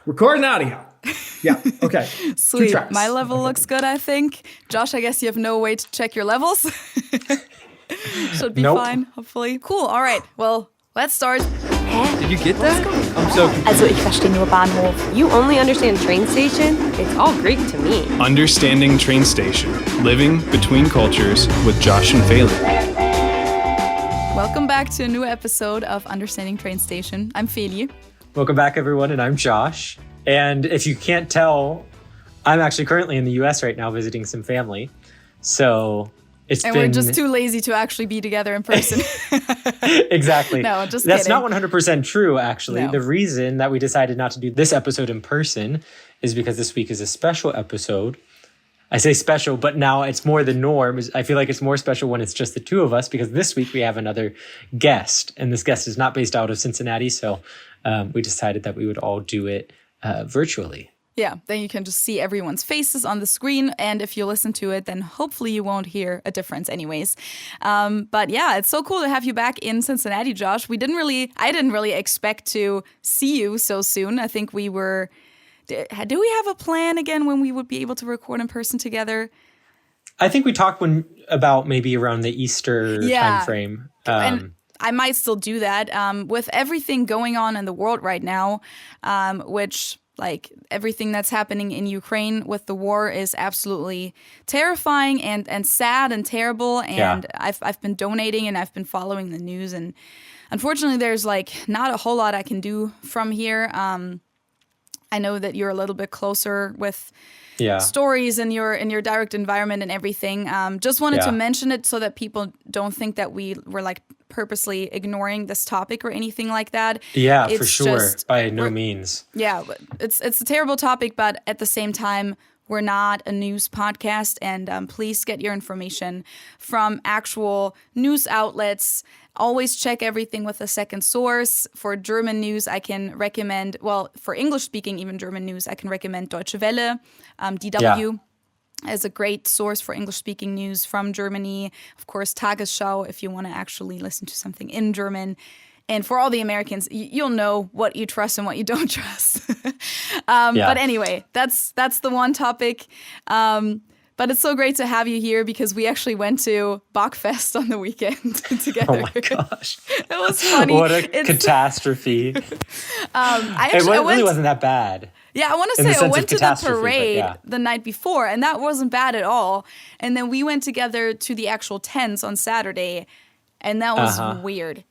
Recording audio. Yeah, okay. Sweet. My level looks good, I think. Josh, I guess you have no way to check your levels. Should be fine, hopefully. Cool, all right. Well, let's start. Did you get that? I'm so confused. Also, ich verstehe nur Bahnhof. You only understand train station? It's all Greek to me. Understanding Train Station. Living between cultures with Josh and Phelan. Welcome back to a new episode of Understanding Train Station. I'm Feli. Welcome back, everyone, and I'm Josh. And if you can't tell, I'm actually currently in the U.S. right now visiting some family. So we're just too lazy to actually be together in person. Exactly. No, just That's kidding. not 100% true, actually. No. The reason that we decided not to do this episode in person is because this week is a special episode. I say special, but now it's more the norm. I feel like it's more special when it's just the two of us because this week we have another guest. And this guest is not based out of Cincinnati, so we decided that we would all do it virtually. Yeah, then you can just see everyone's faces on the screen. And if you listen to it, then hopefully you won't hear a difference anyways. But yeah, it's so cool to have you back in Cincinnati, Josh. I didn't really expect to see you so soon. I think do we have a plan again when we would be able to record in person together? I think we talked about maybe around the Easter time frame. And I might still do that with everything going on in the world right now, which like everything that's happening in Ukraine with the war is absolutely terrifying and sad and terrible. And I've been donating and I've been following the news. And unfortunately, there's like not a whole lot I can do from here. I know that you're a little bit closer with stories in your direct environment and everything. Just wanted to mention it so that people don't think that we were like purposely ignoring this topic or anything like that. Yeah, for sure. By no means. Yeah, it's a terrible topic, but at the same time, we're not a news podcast, and please get your information from actual news outlets. Always check everything with a second source. For German news, I can recommend, for English-speaking, even German news, I can recommend Deutsche Welle, DW. As a great source for English-speaking news from Germany. Of course, Tagesschau, if you want to actually listen to something in German. And for all the Americans, you'll know what you trust and what you don't trust. But anyway, that's the one topic. But it's so great to have you here because we actually went to Bockfest on the weekend together. Oh my gosh. It was funny. What a catastrophe. It really wasn't that bad. Yeah, I want to say I went to the parade the night before, and that wasn't bad at all. And then we went together to the actual tents on Saturday, and that was weird,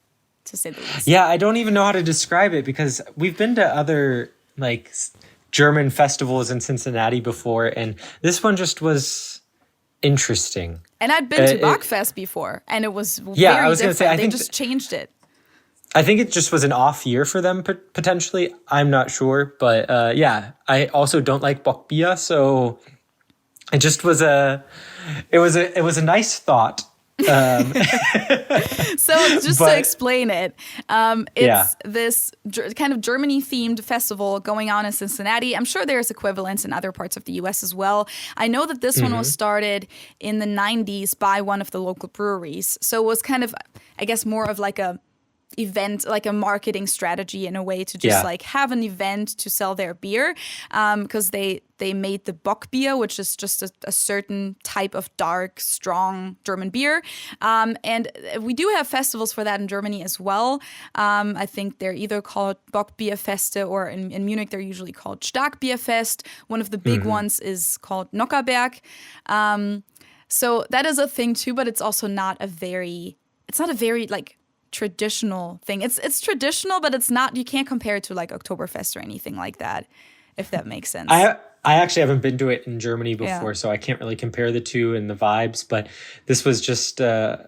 to say the least. Yeah, I don't even know how to describe it because we've been to other like German festivals in Cincinnati before, and this one just was interesting. And I'd been to Bockfest before, and it was very different. I was going to say, they just changed it. I think it just was an off year for them potentially. I'm not sure, but I also don't like Bockbier, so it just was a nice thought. So just to explain it, it's this kind of Germany-themed festival going on in Cincinnati. I'm sure there's equivalents in other parts of the U.S. as well. I know that this one was started in the 90s by one of the local breweries. So it was kind of, I guess, more of like a event, like a marketing strategy in a way to just like have an event to sell their beer, because they made the Bockbier, which is just a certain type of dark, strong German beer. And we do have festivals for that in Germany as well. I think they're either called Bockbierfeste or in Munich they're usually called Starkbierfest. One of the big ones is called Nockerberg. So that is a thing too, but it's also not a very like traditional thing. It's traditional, but it's not. You can't compare it to like Oktoberfest or anything like that, if that makes sense. I actually haven't been to it in Germany before, so I can't really compare the two and the vibes. But this was just, I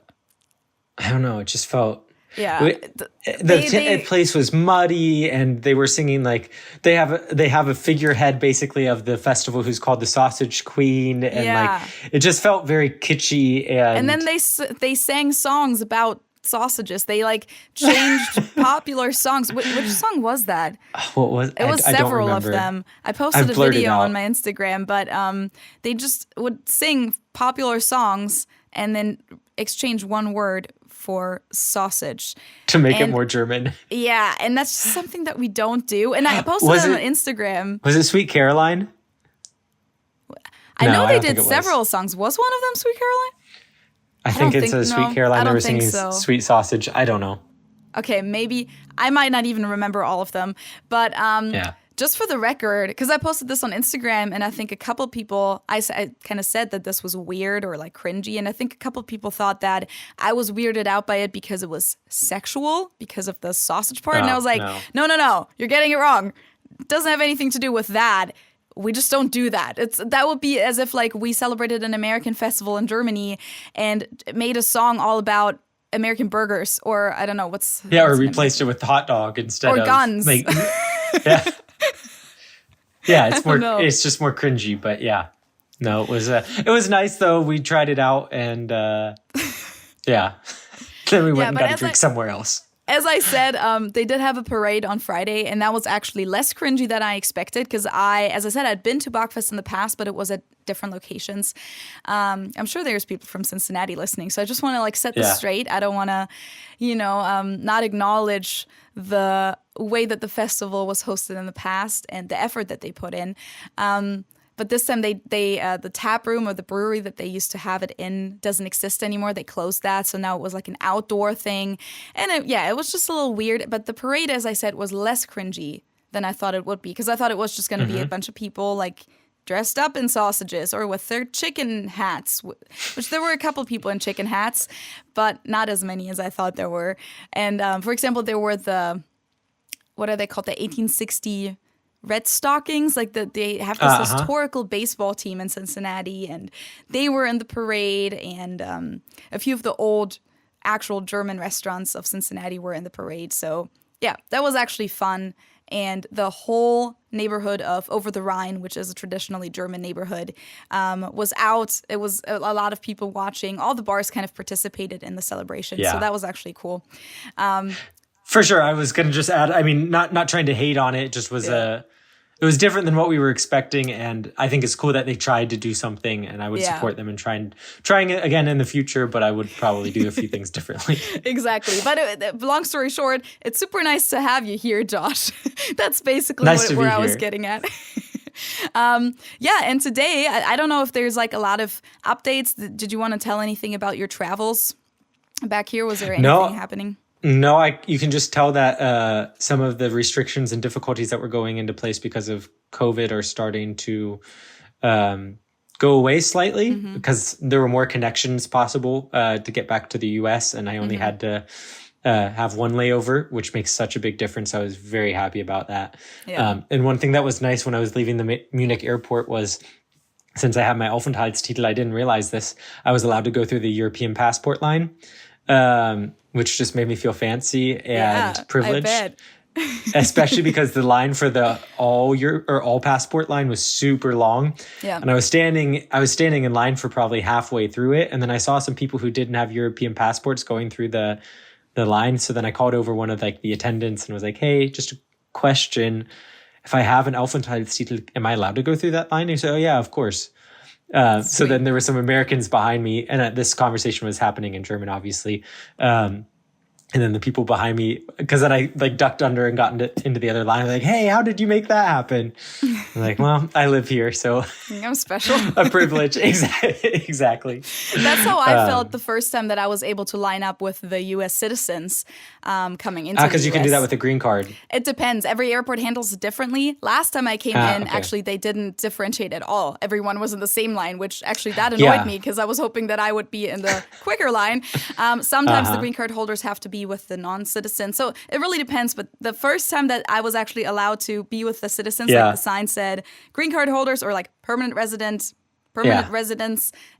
don't know. It just felt. Yeah, the place was muddy, and they were singing like they have a figurehead basically of the festival who's called the Sausage Queen, and like it just felt very kitschy. And then they sang songs about sausages. They like changed popular songs. Which song was that? What was it? Was several of them. I posted a video on my Instagram, but they just would sing popular songs and then exchange one word for sausage. To make it more German. Yeah, and that's just something that we don't do. And I posted it on Instagram. Was it Sweet Caroline? I know they did several songs. Was one of them Sweet Caroline? I think it's a Sweet Caroline. They were singing Sweet Sausage. I don't know. Okay, maybe. I might not even remember all of them. But just for the record, because I posted this on Instagram, and I think a couple people, I kind of said that this was weird or like cringy, and I think a couple people thought that I was weirded out by it because it was sexual, because of the sausage part. And I was like, no, you're getting it wrong. It doesn't have anything to do with that. We just don't do that. That would be as if like we celebrated an American festival in Germany and made a song all about American burgers, or I don't know what's. Yeah, or replaced it with hot dog instead of guns. Like, yeah. Yeah, it's more. It's just more cringy, but yeah, no, it was nice though. We tried it out, and yeah, then we went and got a drink somewhere else. As I said, they did have a parade on Friday, and that was actually less cringy than I expected because as I said, I'd been to Bockfest in the past, but it was at different locations. I'm sure there's people from Cincinnati listening, so I just want to like set this straight. I don't want to, not acknowledge the way that the festival was hosted in the past and the effort that they put in. But this time, they the tap room or the brewery that they used to have it in doesn't exist anymore. They closed that, so now it was like an outdoor thing, and it was just a little weird. But the parade, as I said, was less cringy than I thought it would be because I thought it was just going to be a bunch of people like dressed up in sausages or with their chicken hats, which there were a couple people in chicken hats, but not as many as I thought there were. And for example, there were what are they called? The 1860. Red Stockings, like they have this historical baseball team in Cincinnati, and they were in the parade, and a few of the old actual German restaurants of Cincinnati were in the parade. So yeah, that was actually fun. And the whole neighborhood of Over the Rhine, which is a traditionally German neighborhood, was out. It was a lot of people watching. All the bars kind of participated in the celebration. Yeah. So that was actually cool. For sure. I was going to just add, I mean, not trying to hate on it. It just was it was different than what we were expecting. And I think it's cool that they tried to do something, and I would support them in trying it again in the future, but I would probably do a few things differently. Exactly. But long story short, it's super nice to have you here, Josh. That's basically where I was getting at. And today, I don't know if there's like a lot of updates. Did you want to tell anything about your travels back here? Was there anything happening? No, you can just tell that some of the restrictions and difficulties that were going into place because of COVID are starting to go away slightly because there were more connections possible to get back to the US, and I only had to have one layover, which makes such a big difference. I was very happy about that. Yeah. And one thing that was nice when I was leaving the Munich airport was, since I have my Aufenthaltstitel, I didn't realize this, I was allowed to go through the European passport line. Which just made me feel fancy and privileged. I bet. Especially because the line for the all passport line was super long. Yeah. And I was standing in line for probably halfway through it. And then I saw some people who didn't have European passports going through the line. So then I called over one of like the attendants and was like, hey, just a question. If I have an Aufenthaltstitel, am I allowed to go through that line? And he said, oh yeah, of course. So then there were some Americans behind me, and this conversation was happening in German, obviously. And then the people behind me, because then I like ducked under and got into the other line. Like, hey, how did you make that happen? I'm like, well, I live here, so I'm special. A privilege. Exactly. That's how I felt the first time that I was able to line up with the U.S. citizens coming into the US. Because you can do that with a green card. It depends. Every airport handles it differently. Last time I came in, actually, they didn't differentiate at all. Everyone was in the same line, which actually that annoyed me because I was hoping that I would be in the quicker line. Sometimes the green card holders have to be with the non-citizens. So it really depends. But the first time that I was actually allowed to be with the citizens, like the sign said, green card holders or like permanent residents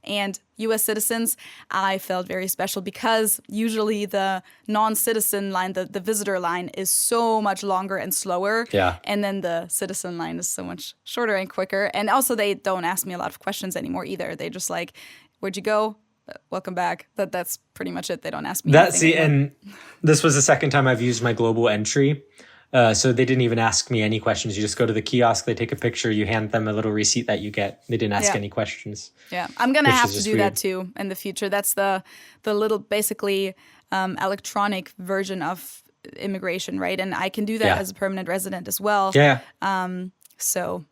and U.S. citizens, I felt very special because usually the non-citizen line, the visitor line, is so much longer and slower. Yeah. And then the citizen line is so much shorter and quicker. And also they don't ask me a lot of questions anymore either. They just like, where'd you go? Welcome back. That's pretty much it. They don't ask me anything anymore. And this was the second time I've used my global entry. So they didn't even ask me any questions. You just go to the kiosk, they take a picture, you hand them a little receipt that you get. They didn't ask any questions. Yeah, I'm going to have to do that too in the future. That's the little basically electronic version of immigration, right? And I can do that as a permanent resident as well. Yeah. So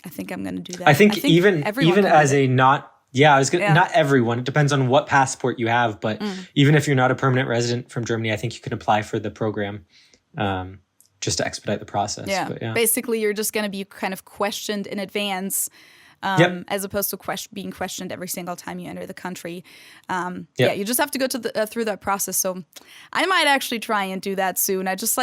I think I'm going to do that. I think even as a not everyone. It depends on what passport you have, but even if you're not a permanent resident from Germany, I think you can apply for the program. Just to expedite the process. Yeah. But Basically, you're just going to be kind of questioned in advance as opposed to being questioned every single time you enter the country. Yeah, you just have to go through that process. So I might actually try and do that soon. I just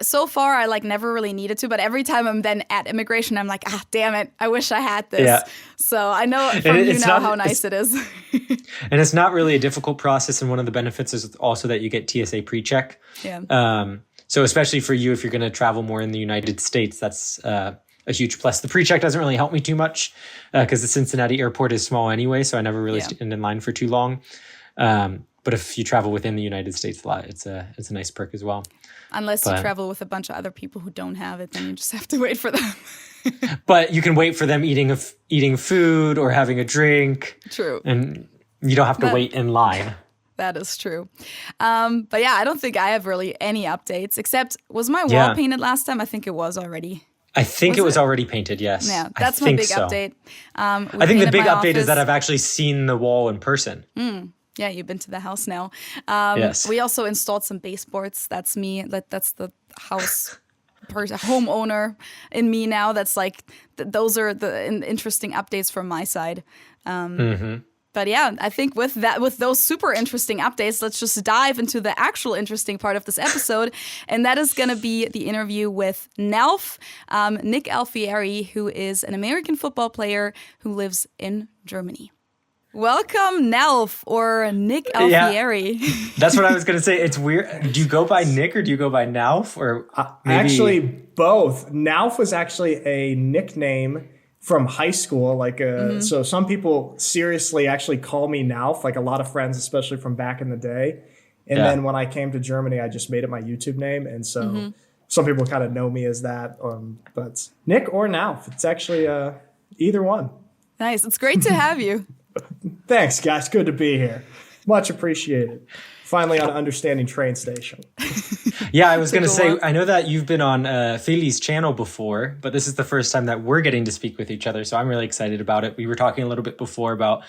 so far, I never really needed to, but every time I'm then at immigration, I'm like, damn it, I wish I had this. Yeah. So I know how nice it is. And it's not really a difficult process. And one of the benefits is also that you get TSA pre-check. Yeah. So especially for you, if you're going to travel more in the United States, that's a huge plus. The pre-check doesn't really help me too much because the Cincinnati airport is small anyway, so I never really stand in line for too long. But if you travel within the United States a lot, it's a nice perk as well. Unless you travel with a bunch of other people who don't have it, then you just have to wait for them. But you can wait for them eating food or having a drink. True. And you don't have to wait in line. That is true. But yeah, I don't think I have really any updates, except was my wall painted last time? I think it was already. I think it was already painted, yes. Yeah, that's my big update. I think the big update is that I've actually seen the wall in person. Yeah, you've been to the house now. Yes. We also installed some baseboards. That's me. That's the house homeowner in me now. That's those are the interesting updates from my side. But yeah, I think with those super interesting updates, let's just dive into the actual interesting part of this episode. And that is going to be the interview with Nelf, Nick Alfieri, who is an American football player who lives in Germany. Welcome, Nelf, or Nick Alfieri. Yeah, that's what I was going to say. It's weird. Do you go by Nick or do you go by Nelf? Or maybe... Actually, both. Nelf was actually a nickname from high school. So some people seriously actually call me Nelf, a lot of friends, especially from back in the day. And then when I came to Germany, I just made it my YouTube name. And so some people kind of know me as that. But Nick or Nelf, it's actually either one. Nice. It's great to have you. Thanks, guys. Good to be here. Much appreciated. Finally on Understanding Train Station. Yeah, I was going to say, I know that you've been on Feli's channel before, but this is the first time that we're getting to speak with each other. So I'm really excited about it. We were talking a little bit before about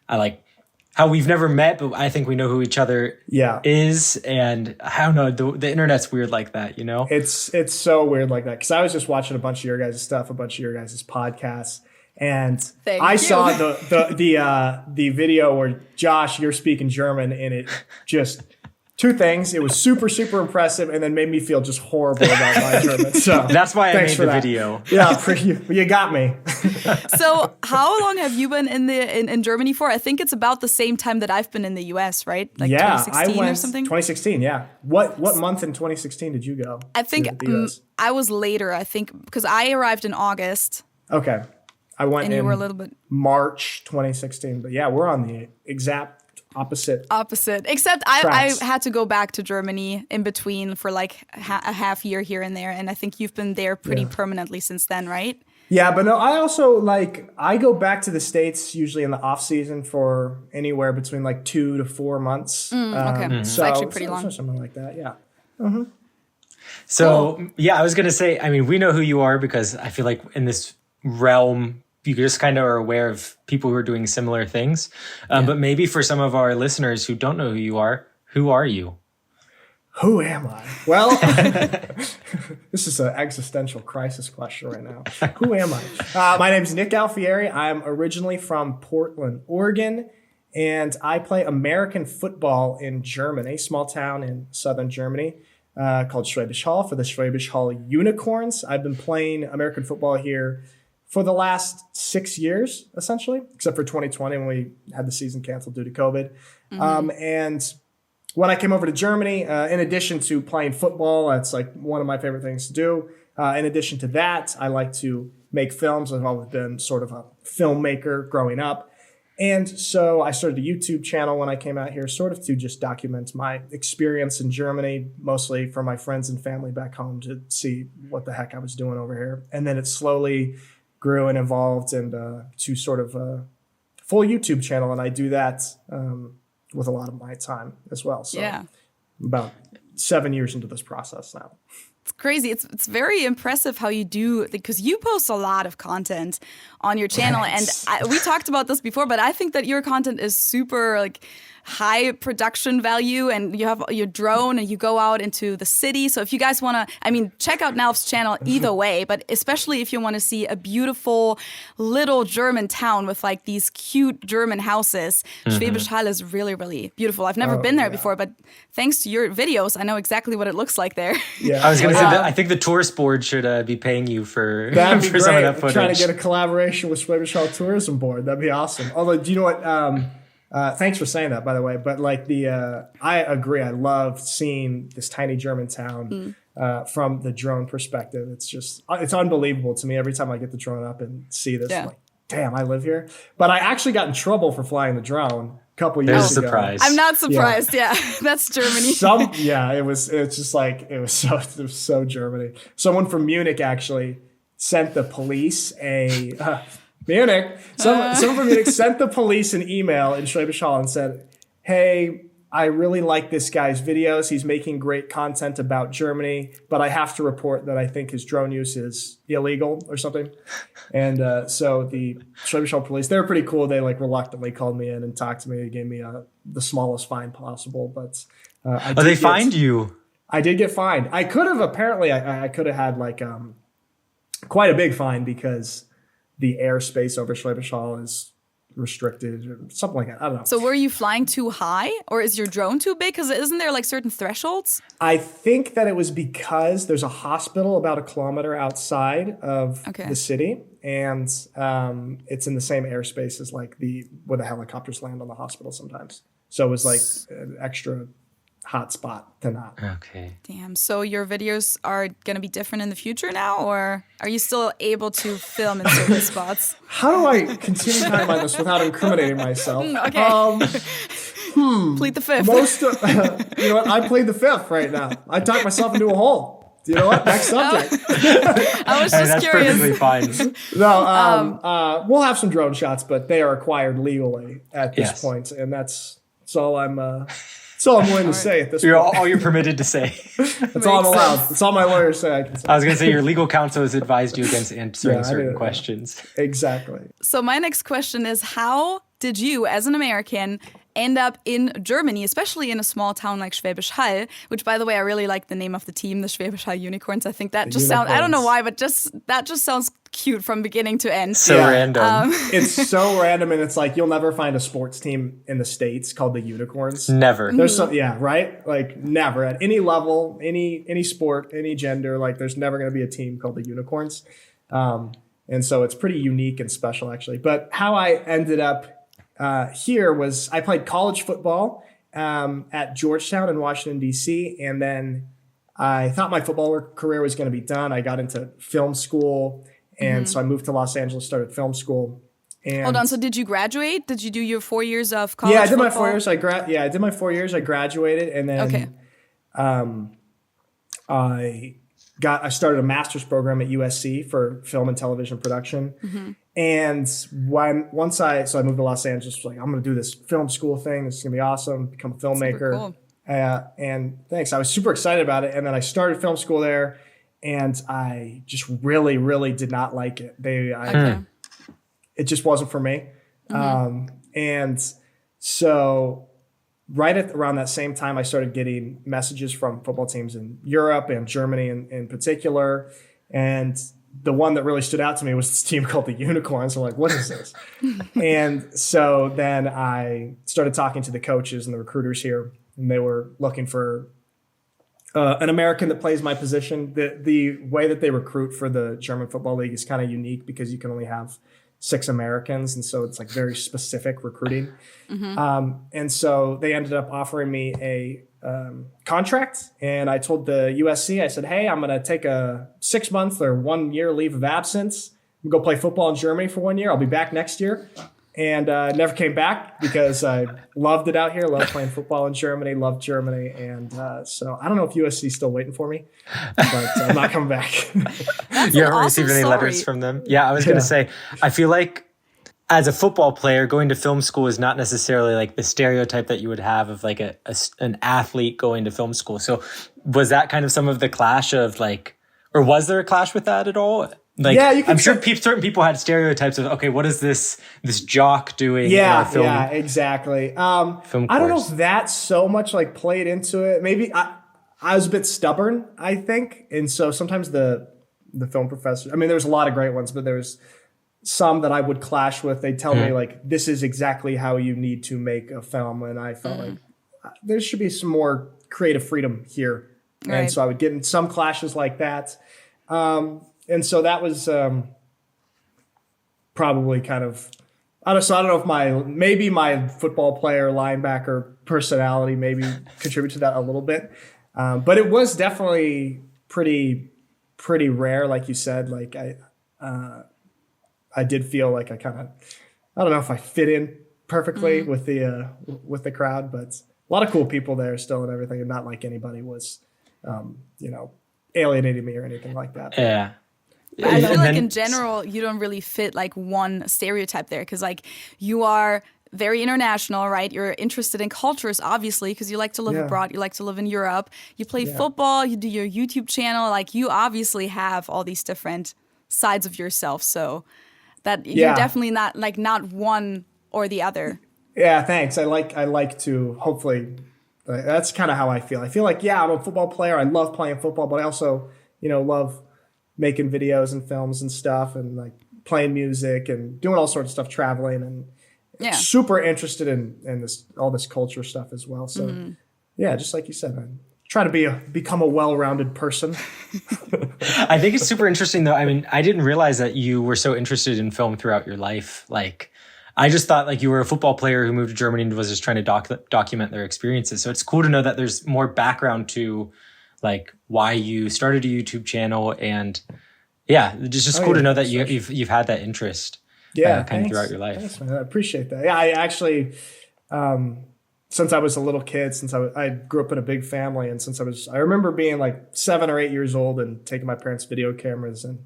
how we've never met, but I think we know who each other is. And I don't know, the internet's weird like that, you know? It's so weird like that. Because I was just watching a bunch of your guys' stuff, a bunch of your guys' podcasts. And I saw the video where Josh, you're speaking German, and it just two things. It was super, super impressive, and then made me feel just horrible about my German. So that's why I made the video. Yeah, you got me. So how long have you been in Germany for? I think it's about the same time that I've been in the US, right? 2016 or something? 2016, yeah. What month in 2016 did you go? I think I was later, because I arrived in August. Okay. I went and you were a little bit March 2016, but yeah, we're on the exact opposite. Except I had to go back to Germany in between for a half year here and there, and I think you've been there pretty permanently since then, right? Yeah, but no, I also I go back to the States usually in the off season for anywhere between 2 to 4 months. Okay, so actually pretty long. Something like that, yeah. Mm-hmm. So yeah, I was gonna say, I mean, we know who you are because I feel like in this realm, you just kind of are aware of people who are doing similar things. But maybe for some of our listeners who don't know who you are you? Who am I? Well, this is an existential crisis question right now. Who am I? My name's Nick Alfieri. I'm originally from Portland, Oregon, and I play American football in Germany, small town in southern Germany called Schwäbisch Hall for the Schwäbisch Hall Unicorns. I've been playing American football here for the last 6 years, essentially, except for 2020 when we had the season canceled due to COVID. And when I came over to Germany, in addition to playing football, that's one of my favorite things to do. In addition to that, I like to make films. I've always been sort of a filmmaker growing up. And so I started a YouTube channel when I came out here, sort of to just document my experience in Germany, mostly for my friends and family back home to see what the heck I was doing over here. And then it slowly grew and evolved to sort of a full YouTube channel. And I do that with a lot of my time as well. So about 7 years into this process now. It's crazy. It's very impressive how you do, because you post a lot of content on your channel. Thanks. And we talked about this before, but I think that your content is super like high production value, and you have your drone and you go out into the city. So if you guys want to, check out Nalf's channel either way, but especially if you want to see a beautiful little German town with like these cute German houses, Schwäbisch Hall is really, really beautiful. I've never been there before, but thanks to your videos, I know exactly what it looks like there. Yeah, I was going to say that I think the tourist board should be paying you for, that'd be for some of that great. footage. Trying to get a collaboration with Schwäbisch Hall Tourism Board. That'd be awesome. Although, do you know what? Thanks for saying that, by the way. But like I agree. I love seeing this tiny German town from the drone perspective. It's unbelievable to me every time I get the drone up and see this. I'm like, damn, I live here. But I actually got in trouble for flying the drone a couple years ago. Surprise. I'm not surprised. Yeah, that's Germany. It was so Germany. Someone from Munich actually sent the police someone from Munich sent the police an email in Schwäbisch Hall and said, hey, I really like this guy's videos. He's making great content about Germany, but I have to report that I think his drone use is illegal or something. And so the Schwäbisch Hall police, they were pretty cool. They like reluctantly called me in and talked to me. They gave me the smallest fine possible. But they fined you? I did get fined. I could have I could have had like quite a big fine because the airspace over Schwäbisch Hall is restricted or something like that. I don't know. So were you flying too high, or is your drone too big? Because isn't there like certain thresholds? I think that it was because there's a hospital about 1 kilometer outside of the city, and it's in the same airspace as like where the helicopters land on the hospital sometimes. So it was like an extra hot spot to not. Okay. Damn. So your videos are going to be different in the future now, or are you still able to film in certain spots? How do I continue talking about this without incriminating myself? Okay. Plead the fifth. You know what? I plead the fifth right now. I talked myself into a hole. You know what? Next subject. I was just that's curious. perfectly fine. No, we'll have some drone shots, but they are acquired legally at this point, and that's all I'm willing to say at this point. All you're permitted to say. That's all I'm allowed. That's all my lawyers say I can say. I was going to say your legal counsel has advised you against answering certain questions. Exactly. So my next question is, how did you, as an American, end up in Germany, especially in a small town like Schwäbisch Hall, which, by the way, I really like the name of the team, the Schwäbisch Hall Unicorns. I think that just sounds, I don't know why, but that just sounds cute from beginning to end. So random. It's so random, and it's like you'll never find a sports team in the States called the Unicorns. Never. There's right? Like never at any level, any sport, any gender, like there's never going to be a team called the Unicorns. And so it's pretty unique and special actually. But how I ended up here was I played college football at Georgetown in Washington, D.C. And then I thought my football career was going to be done. I got into film school. And so I moved to Los Angeles, started film school. And hold on. So did you graduate? Did you do your 4 years of college? Yeah, I did football? my 4 years. I did my 4 years. I graduated, and then I started a master's program at USC for film and television production. And once I moved to Los Angeles, was like, I'm going to do this film school thing. This is going to be awesome. Become a filmmaker. Super cool. And thanks. I was super excited about it. And then I started film school there, and I just really, really did not like it. It just wasn't for me. And so around that same time, I started getting messages from football teams in Europe and Germany in particular. And the one that really stood out to me was this team called the Unicorns. I'm like, what is this? And so then I started talking to the coaches and the recruiters here, and they were looking for an American that plays my position. The way that they recruit for the German Football League is kind of unique because you can only have 6 Americans. And so it's like very specific recruiting. And so they ended up offering me a contract. And I told the USC, I said, hey, I'm going to take a 6 month or 1 year leave of absence. I'm going to go play football in Germany for 1 year. I'll be back next year. and never came back because I loved it out here. Loved playing football in Germany. Loved Germany, and so I don't know if USC's still waiting for me, but I'm not coming back. You haven't received any letters from them? Yeah, I was going to say, I feel like as a football player, going to film school is not necessarily like the stereotype that you would have of like an athlete going to film school. So was that kind of some of the clash of like, or was there a clash with that at all? Like, yeah, I'm sure certain people had stereotypes of, okay, what is this jock doing? Yeah, exactly. I don't know if that so much like played into it. Maybe I was a bit stubborn, I think. And so sometimes the film professor, I mean, there's a lot of great ones, but there's some that I would clash with. They'd tell me like, this is exactly how you need to make a film. And I felt like there should be some more creative freedom here. Right. And so I would get in some clashes like that. And so that was probably kind of, I don't know if maybe my football player, linebacker personality maybe contribute to that a little bit. But it was definitely pretty rare, like you said. Like I did feel like I don't know if I fit in perfectly with the crowd, but a lot of cool people there still and everything, and not like anybody was, alienating me or anything like that. Yeah. I feel like in general, you don't really fit like one stereotype there because like you are very international, right? You're interested in cultures, obviously, because you like to live abroad. You like to live in Europe. You play football. You do your YouTube channel. Like you obviously have all these different sides of yourself. So that you're definitely not one or the other. Yeah, thanks. I like to hopefully. That's kind of how I feel. I feel like, I'm a football player. I love playing football, but I also, love making videos and films and stuff and like playing music and doing all sorts of stuff, traveling and super interested in all this culture stuff as well. So just like you said, I try to become a well-rounded person. I think it's super interesting though. I mean, I didn't realize that you were so interested in film throughout your life. Like, I just thought like you were a football player who moved to Germany and was just trying to document their experiences. So it's cool to know that there's more background to like why you started a YouTube channel, and it's just cool to know that you've had that interest kind of throughout your life. Thanks, man. I appreciate that. Yeah, I actually, since I was a little kid, since I grew up in a big family, and I remember being like 7 or 8 years old and taking my parents' video cameras and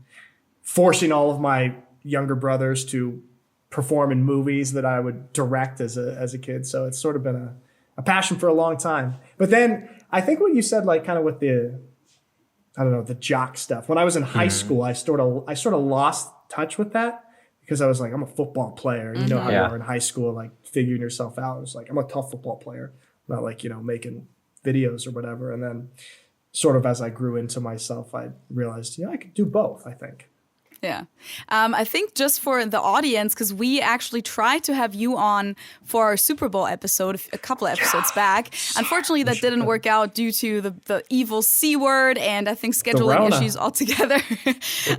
forcing all of my younger brothers to perform in movies that I would direct as a kid. So it's sort of been a passion for a long time. But then I think what you said, like kind of with the jock stuff. When I was in high school, I sort of lost touch with that because I was like, I'm a football player. You know how you are in high school, like figuring yourself out. It was like, I'm a tough football player, not like, making videos or whatever. And then sort of as I grew into myself, I realized, I could do both, I think. Yeah. I think just for the audience, because we actually tried to have you on for our Super Bowl episode a couple of episodes back. Unfortunately, that didn't work out due to the evil C word and I think scheduling issues altogether.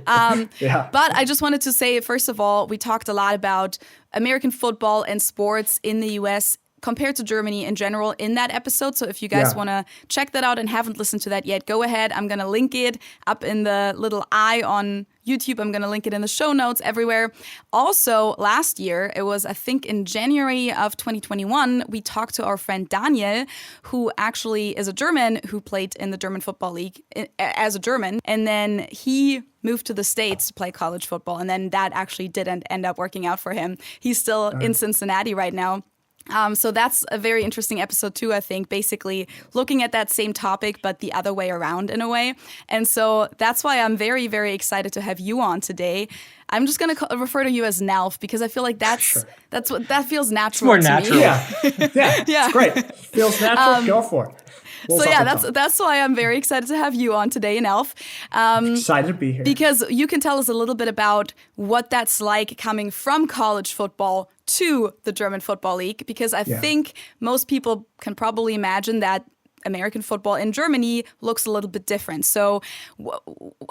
But I just wanted to say, first of all, we talked a lot about American football and sports in the U.S. compared to Germany in general in that episode. So if you guys want to check that out and haven't listened to that yet, go ahead. I'm going to link it up in the little eye on YouTube. I'm going to link it in the show notes everywhere. Also, last year, it was, I think, in January of 2021, we talked to our friend Daniel, who actually is a German who played in the German Football League as a German. And then he moved to the States to play college football. And then that actually didn't end up working out for him. He's still in Cincinnati right now. So that's a very interesting episode too, I think, basically looking at that same topic, but the other way around in a way. And so that's why I'm very, very excited to have you on today. I'm just going to refer to you as Nalf because I feel like that's what that feels natural. It's more natural. Me. Yeah. It's great. Feels natural. Go for it. That's why I'm very excited to have you on today, Nalf. Excited to be here. Because you can tell us a little bit about what that's like coming from college football to the German Football League, because I think most people can probably imagine that American football in Germany looks a little bit different. So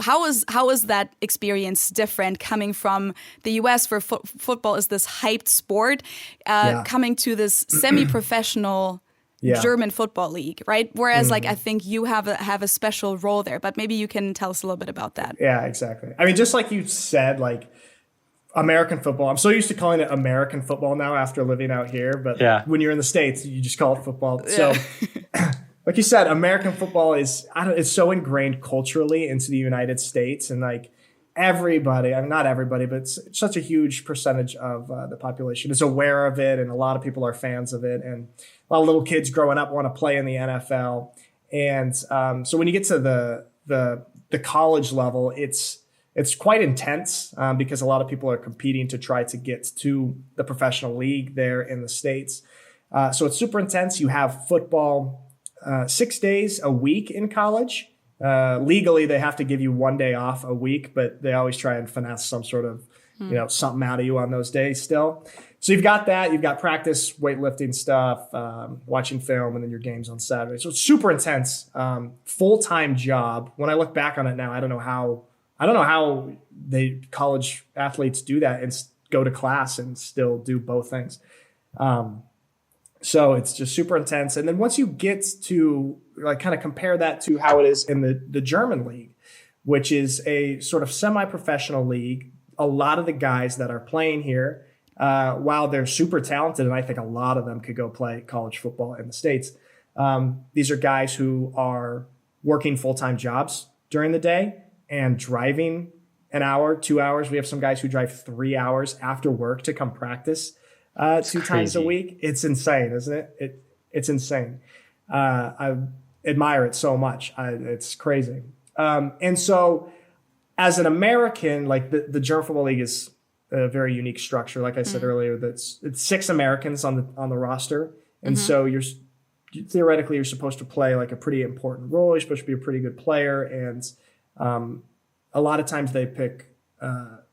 how is that experience different coming from the US where football is this hyped sport, coming to this semi-professional German Football League, right? Whereas like I think you have a special role there, but maybe you can tell us a little bit about that. Yeah, exactly. I mean, just like you said, like American football. I'm so used to calling it American football now after living out here. But when you're in the States, you just call it football. So like you said, American football is, it's so ingrained culturally into the United States. And like everybody, I mean, not everybody, but it's such a huge percentage of the population is aware of it. And a lot of people are fans of it. And a lot of little kids growing up want to play in the NFL. And so when you get to the college level, it's quite intense because a lot of people are competing to try to get to the professional league there in the States. So it's super intense. You have football 6 days a week in college. Legally, they have to give you 1 day off a week, but they always try and finesse some sort of, something out of you on those days still. So you've got that. You've got practice, weightlifting stuff, watching film, and then your games on Saturday. So it's super intense, full-time job. When I look back on it now, I don't know how college athletes do that and go to class and still do both things. So it's just super intense. And then once you get to like kind of compare that to how it is in the German league, which is a sort of semi-professional league, a lot of the guys that are playing here, while they're super talented, and I think a lot of them could go play college football in the States, these are guys who are working full-time jobs during the day and driving an hour, 2 hours. We have some guys who drive 3 hours after work to come practice two times a week. It's insane, isn't it? It's insane. I admire it so much. It's crazy. And so as an American, like the German Football League is a very unique structure. Like I said earlier, it's 6 Americans on the roster. And so theoretically you're supposed to play like a pretty important role. You're supposed to be a pretty good player. And a lot of times they pick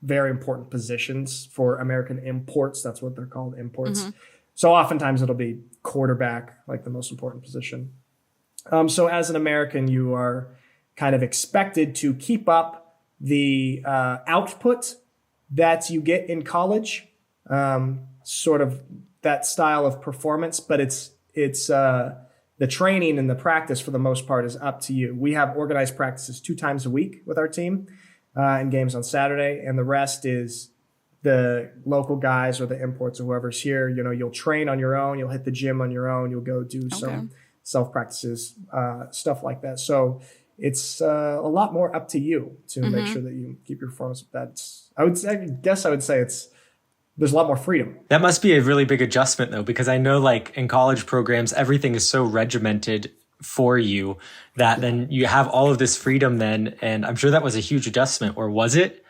very important positions for American imports. That's what they're called, imports. So oftentimes it'll be quarterback, like the most important position. So as an American, you are kind of expected to keep up the output that you get in college, sort of that style of performance, but it's the training and the practice for the most part is up to you. We have organized practices 2 times a week with our team and games on Saturday. And the rest is the local guys or the imports or whoever's here. You'll train on your own. You'll hit the gym on your own. You'll go do some self-practices, stuff like that. So it's a lot more up to you to make sure that you keep your performance. I guess I would say there's a lot more freedom. That must be a really big adjustment, though, because I know like in college programs, everything is so regimented for you that then you have all of this freedom then. And I'm sure that was a huge adjustment, or was it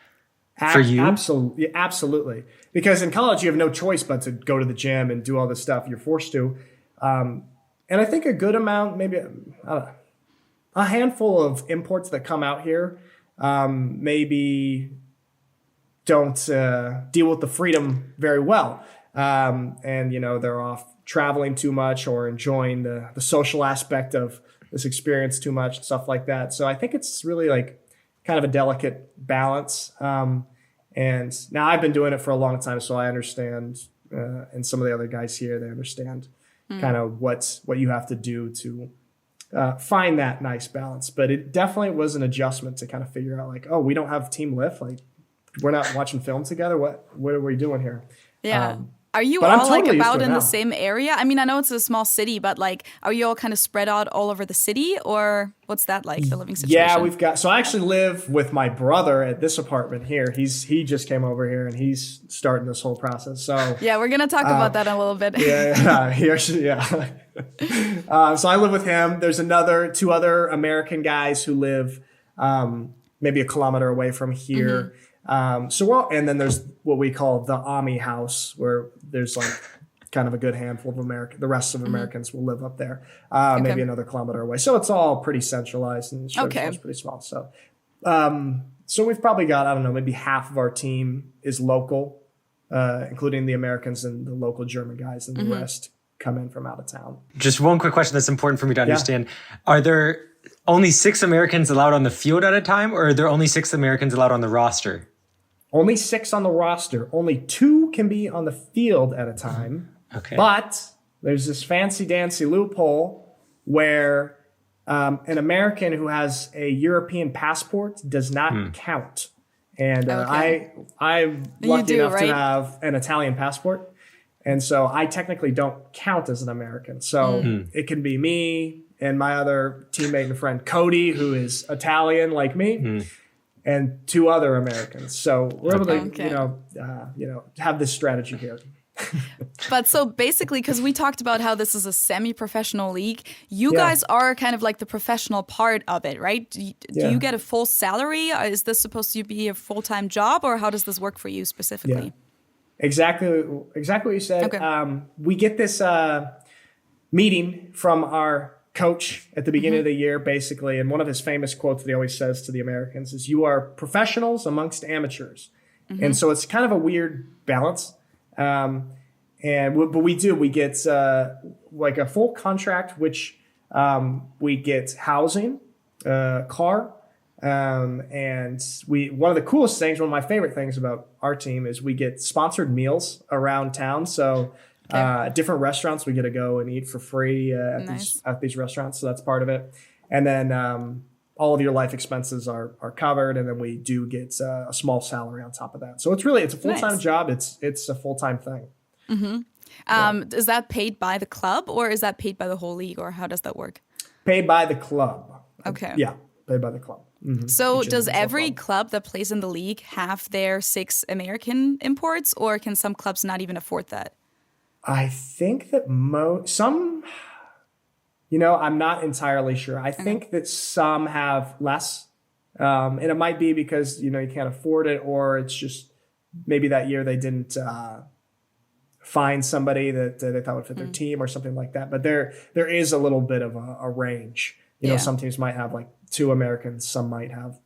for you? Absolutely. Because in college, you have no choice but to go to the gym and do all this stuff. You're forced to. And I think a good amount, maybe a handful of imports that come out here maybe don't deal with the freedom very well. And, they're off traveling too much or enjoying the social aspect of this experience too much and stuff like that. So I think it's really like kind of a delicate balance. And now I've been doing it for a long time, so I understand, and some of the other guys here, they understand kind of what you have to do to find that nice balance. But it definitely was an adjustment to kind of figure out like, oh, we don't have team lift. Like we're not watching film together. What are we doing here? Yeah. Are you all like about in the same area? I mean, I know it's a small city, but like, are you all kind of spread out all over the city, or what's that like, the living situation? Yeah, so I actually live with my brother at this apartment here. He just came over here and he's starting this whole process. So yeah, we're going to talk about that in a little bit. So I live with him. There's 2 other American guys who live maybe a kilometer away from here. And then there's what we call the Ami house, where there's like kind of a good handful of the rest of Americans will live up there, maybe another kilometer away. So it's all pretty centralized and it's pretty small. So, so we've probably got, I don't know, maybe half of our team is local, including the Americans and the local German guys, and the rest come in from out of town. Just one quick question that's important for me to understand. Are there only 6 Americans allowed on the field at a time, or are there only 6 Americans allowed on the roster? Only 6 on the roster. Only 2 can be on the field at a time. Okay. But there's this fancy dancy loophole where an American who has a European passport does not count. And I'm lucky enough to have an Italian passport. And so I technically don't count as an American. So it can be me and my other teammate and friend, Cody, who is Italian like me, and 2 other Americans. So we're able to, have this strategy here. But so basically, because we talked about how this is a semi-professional league, you guys are kind of like the professional part of it, right? Do you get a full salary? Is this supposed to be a full-time job, or how does this work for you specifically? Yeah. Exactly what you said. Okay. We get this meeting from our coach at the beginning of the year, basically, and one of his famous quotes that he always says to the Americans is, "You are professionals amongst amateurs." And so it's kind of a weird balance. But we get like a full contract, which we get housing, car. And one of the coolest things, one of my favorite things about our team is we get sponsored meals around town. So, different restaurants, we get to go and eat for free at these restaurants. So that's part of it. And then, all of your life expenses are covered. And then we do get a small salary on top of that. So it's a full-time job. It's a full-time thing. Is that paid by the club, or is that paid by the whole league, or how does that work? Paid by the club. Okay. Yeah. Paid by the club. So does every club that plays in the league have their 6 American imports, or can some clubs not even afford that? I think that some, I'm not entirely sure. I think that some have less. And it might be because, you can't afford it, or it's just maybe that year they didn't find somebody that they thought would fit their team or something like that. But there is a little bit of a range. Some teams might have like 2 Americans, some might have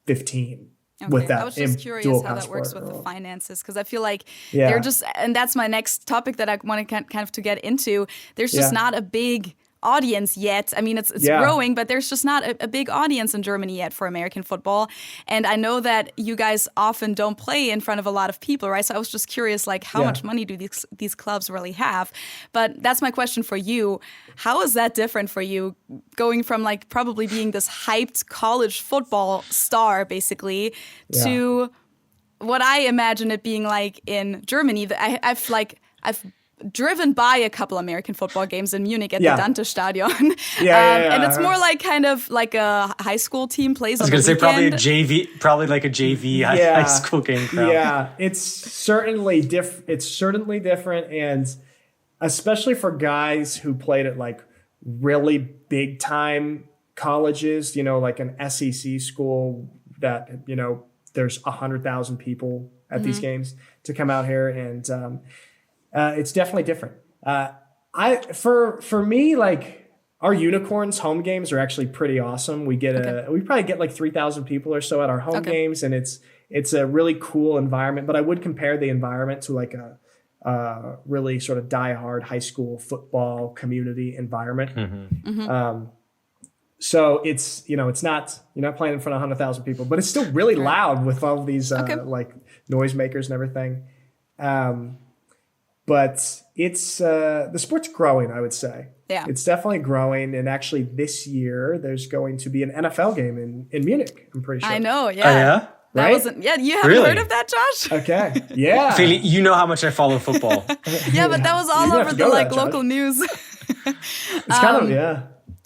15 with that. I was just curious how that works with the finances, because I feel like they're just, and that's my next topic that I want to kind of to get into. There's just not a big audience yet. I mean, it's growing, but there's just not a big audience in Germany yet for American football. And I know that you guys often don't play in front of a lot of people, right? So I was just curious, like, how much money do these clubs really have? But that's my question for you. How is that different for you, going from like probably being this hyped college football star, basically, to what I imagine it being like in Germany? I've driven by a couple American football games in Munich at the Dante Stadion. And it's more like kind of like a high school team plays on the weekend. I was going to say probably like a JV high school game crowd. Yeah, it's certainly different. And especially for guys who played at like really big time colleges, like an SEC school that, there's 100,000 people at these games to come out here. And, it's definitely different. For me, like our Unicorns home games are actually pretty awesome. We probably get like 3,000 people or so at our home games, and it's a really cool environment. But I would compare the environment to like a really sort of diehard high school football community environment. So it's it's not, you're not playing in front of 100,000 people, but it's still really loud with all these like noisemakers and everything. But it's the sport's growing, I would say. Yeah, it's definitely growing. And actually, this year there's going to be an NFL game in Munich. I'm pretty sure. I know. Yeah. Oh, yeah. Right? You haven't heard of that, Josh? Okay. Yeah. Philly, you know how much I follow football. Yeah, but that was all over the local news. It's kind of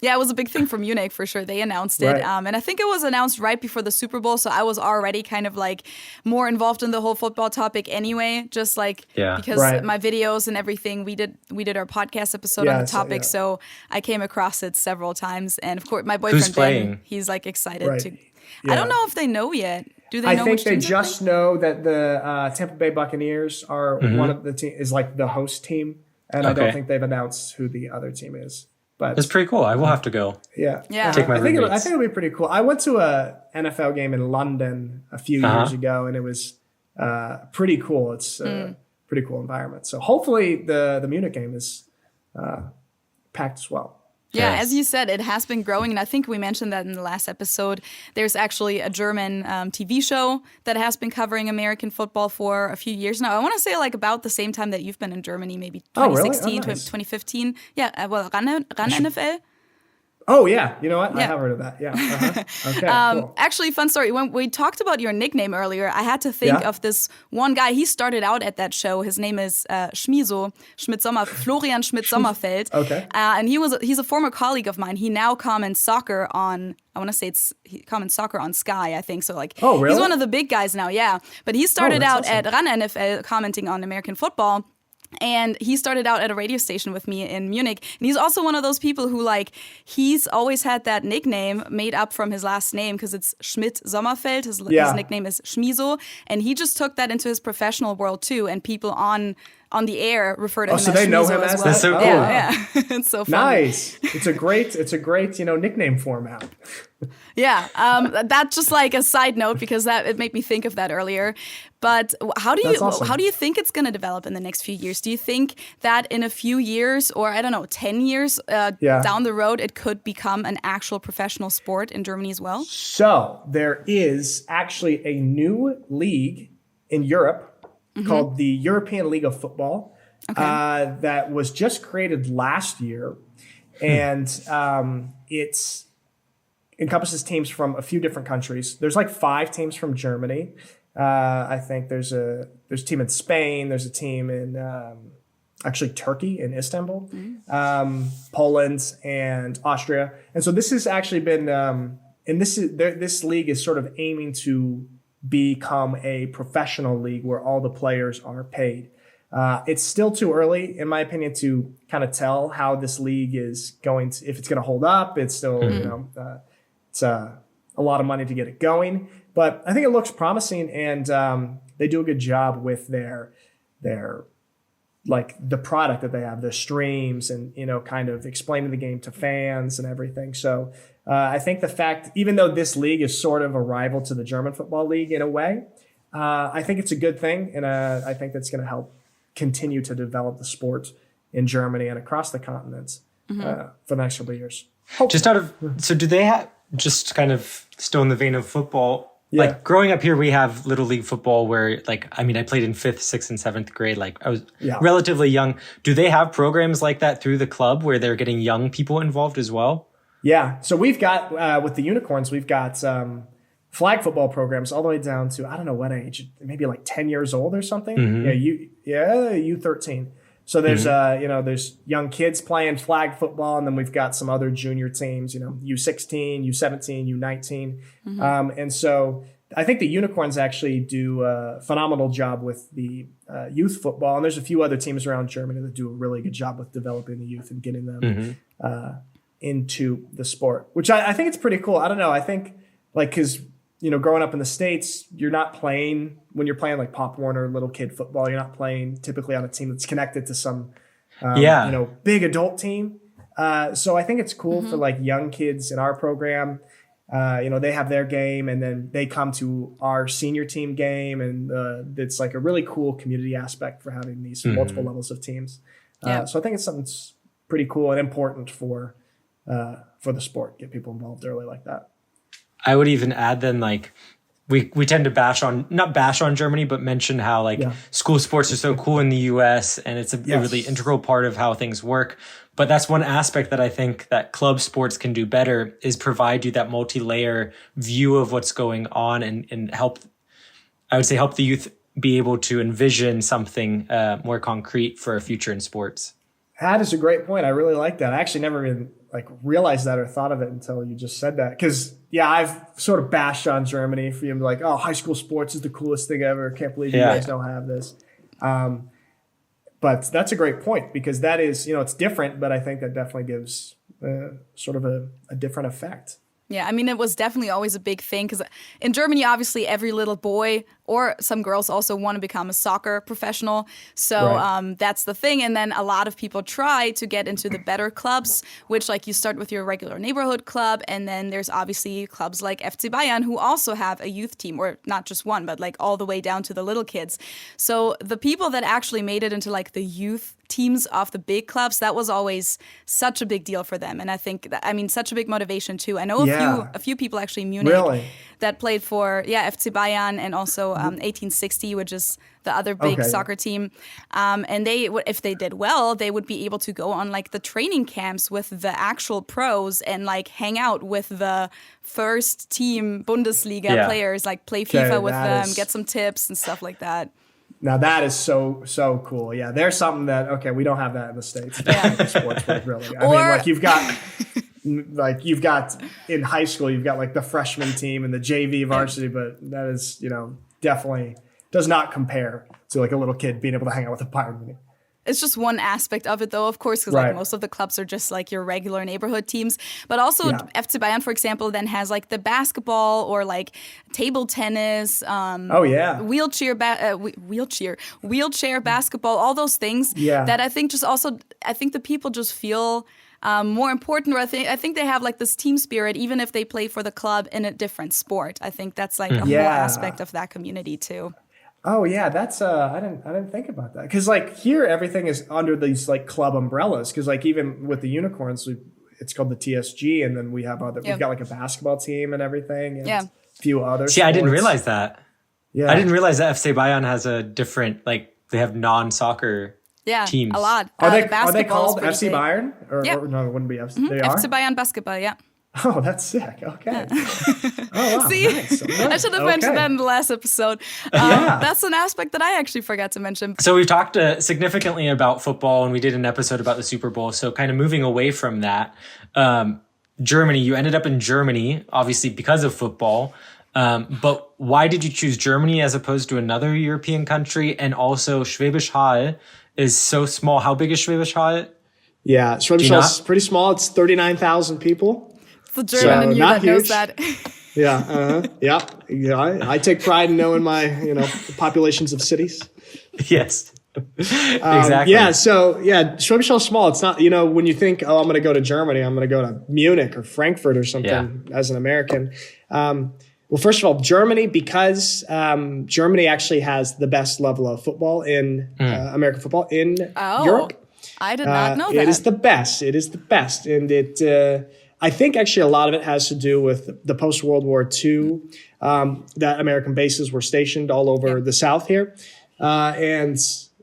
Yeah, it was a big thing for Munich for sure. They announced it. Right. And I think it was announced right before the Super Bowl. So I was already kind of like more involved in the whole football topic anyway, just like because my videos and everything, we did our podcast episode on the topic. So I came across it several times. And of course, my boyfriend, Ben, he's like excited to. Yeah. I don't know if they know yet. Do they know? I think they just know that the Tampa Bay Buccaneers are one of the team, is like the host team. And I don't think they've announced who the other team is. But it's pretty cool. I will have to go. Yeah. Take my I think it'll be pretty cool. I went to a NFL game in London a few years ago, and it was pretty cool. It's a pretty cool environment. So hopefully the Munich game is packed as well. Yeah, as you said, it has been growing, and I think we mentioned that in the last episode. There's actually a German TV show that has been covering American football for a few years now. I want to say like about the same time that you've been in Germany, maybe 2016, 2015. Yeah, well, Ran NFL. Oh, yeah. You know what? I Yeah. have heard of that. Yeah. Uh-huh. Okay, cool. Actually, fun story. When we talked about your nickname earlier, I had to think Yeah. of this one guy. He started out at that show. His name is Florian Schmidt-Sommerfeld. Okay. And he's a former colleague of mine. He now comments soccer on, I want to say he comments soccer on Sky, I think. So like, Oh, really? he's one of the big guys now, yeah. But he started that's out awesome. at Run NFL commenting on American football. And he started out at a radio station with me in Munich. And he's also one of those people who, like, he's always had that nickname made up from his last name because it's Schmidt-Sommerfeld. His nickname is Schmizo. And he just took that into his professional world, too. And people on the air refer to him so as they know Schmizo him as as well. That's so cool. Yeah. It's so funny. Nice. It's a great, nickname format. Yeah, that's just like a side note because it made me think of that earlier. But That's awesome. how do you think it's going to develop in the next few years? Do you think that in a few years or I don't know 10 years down the road it could become an actual professional sport in Germany as well? So there is actually a new league in Europe called the European League of Football that was just created last year. And it's encompasses teams from a few different countries. There's like 5 teams from Germany. I think there's a team in Spain. There's a team in actually Turkey in Istanbul, Poland, and Austria. And so this has actually been, and this league is sort of aiming to become a professional league where all the players are paid. It's still too early, in my opinion, to kind of tell how this league is going to, if it's going to hold up. It's still, it's a lot of money to get it going, but I think it looks promising, and they do a good job with their like the product that they have, the streams, and kind of explaining the game to fans and everything. So I think the fact, even though this league is sort of a rival to the German Football League in a way, I think it's a good thing, and I think that's going to help continue to develop the sport in Germany and across the continent for the next couple of years. So do they have, just kind of still in the vein of football, like growing up here, we have Little League football where I played in 5th, 6th, and 7th grade. Like I was relatively young. Do they have programs like that through the club where they're getting young people involved as well? Yeah. So we've got, with the Unicorns, we've got flag football programs all the way down to, I don't know what age, maybe like 10 years old or something. U13. So there's, there's young kids playing flag football, and then we've got some other junior teams, U16, U17, U19. And so I think the Unicorns actually do a phenomenal job with the youth football. And there's a few other teams around Germany that do a really good job with developing the youth and getting them into the sport, which I think it's pretty cool. I don't know. I think because growing up in the States, you're not playing, when you're playing like Pop Warner little kid football, you're not playing typically on a team that's connected to some, big adult team. So I think it's cool for like young kids in our program. They have their game, and then they come to our senior team game, and it's like a really cool community aspect for having these multiple levels of teams. So I think it's something that's pretty cool and important for the sport, get people involved early like that. I would even add then, we tend to not bash on Germany, but mention how school sports are so cool in the US, and it's a really integral part of how things work. But that's one aspect that I think that club sports can do better, is provide you that multi-layer view of what's going on and help the youth be able to envision something more concrete for a future in sports. That is a great point. I really like that. I actually never even realized that or thought of it until you just said that. Because I've sort of bashed on Germany for being like, oh, high school sports is the coolest thing ever. Can't believe you guys don't have this. But that's a great point, because that is, it's different, but I think that definitely gives sort of a different effect. Yeah, I mean, it was definitely always a big thing because in Germany, obviously, every little boy or some girls also want to become a soccer professional. So that's the thing. And then a lot of people try to get into the better clubs, which you start with your regular neighborhood club. And then there's obviously clubs like FC Bayern who also have a youth team, or not just one, but all the way down to the little kids. So the people that actually made it into the youth teams of the big clubs, that was always such a big deal for them. And I think such a big motivation too. I know a few people actually in Munich that played for FC Bayern, and also 1860, which is the other big soccer team. And if they did well, they would be able to go on like the training camps with the actual pros and like hang out with the first team Bundesliga players, like play FIFA with them, get some tips and stuff like that. Now that is so cool. Yeah, there's something that we don't have that in the States. Yeah, sports world, really. I mean, like you've got in high school, you've got like the freshman team and the JV varsity, but that is definitely does not compare to like a little kid being able to hang out with a Bayern Munich. It's just one aspect of it, though, of course, because like most of the clubs are just like your regular neighborhood teams. But also, FC Bayern, for example, then has like the basketball or like table tennis. Wheelchair basketball, all those things. Yeah. That I think the people just feel more important, or I think they have like this team spirit, even if they play for the club in a different sport. I think that's like a whole aspect of that community too. Oh yeah, that's I didn't think about that, because like here everything is under these like club umbrellas, because like even with the Unicorns it's called the TSG, and then we've got like a basketball team and everything, and a few others. See, sports. I didn't realize that. Yeah, I didn't realize that FC Bayern has a different, like they have non-soccer teams. A lot. Are they called FC Bayern or no? It wouldn't be FC. Mm-hmm. They are FC Bayern basketball. Yeah. Oh, that's sick. Okay. Oh, wow. See, nice. I should have mentioned that in the last episode. That's an aspect that I actually forgot to mention. So we've talked significantly about football, and we did an episode about the Super Bowl. So kind of moving away from that, Germany, you ended up in Germany, obviously because of football. But why did you choose Germany as opposed to another European country? And also Schwäbisch Hall is so small. How big is Schwäbisch Hall? Yeah, Schwäbisch Hall is pretty small. It's 39,000 people. The German in you that knows that. I take pride in knowing my, the populations of cities. Yes, exactly. Schwäbisch Hall is small. It's not, when you think, I'm going to go to Germany, I'm going to go to Munich or Frankfurt or something as an American. Well, first of all, Germany, because Germany actually has the best level of football in American football in Europe. I did not know that. It is the best. And it... I think actually a lot of it has to do with the post-World War II, that American bases were stationed all over the South here. And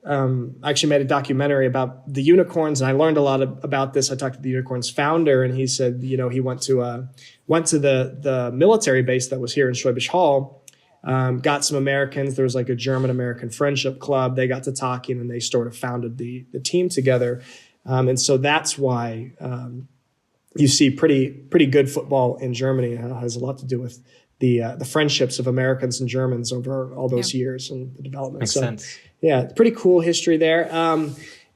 I actually made a documentary about the Unicorns, and I learned a lot about this. I talked to the Unicorns founder, and he said, he went to the military base that was here in Schwäbisch Hall, got some Americans. There was like a German-American friendship club. They got to talking, and they sort of founded the team together. And so that's why... you see pretty good football in Germany. It has a lot to do with the friendships of Americans and Germans over all those years and the development. Makes sense. Yeah, pretty cool history there.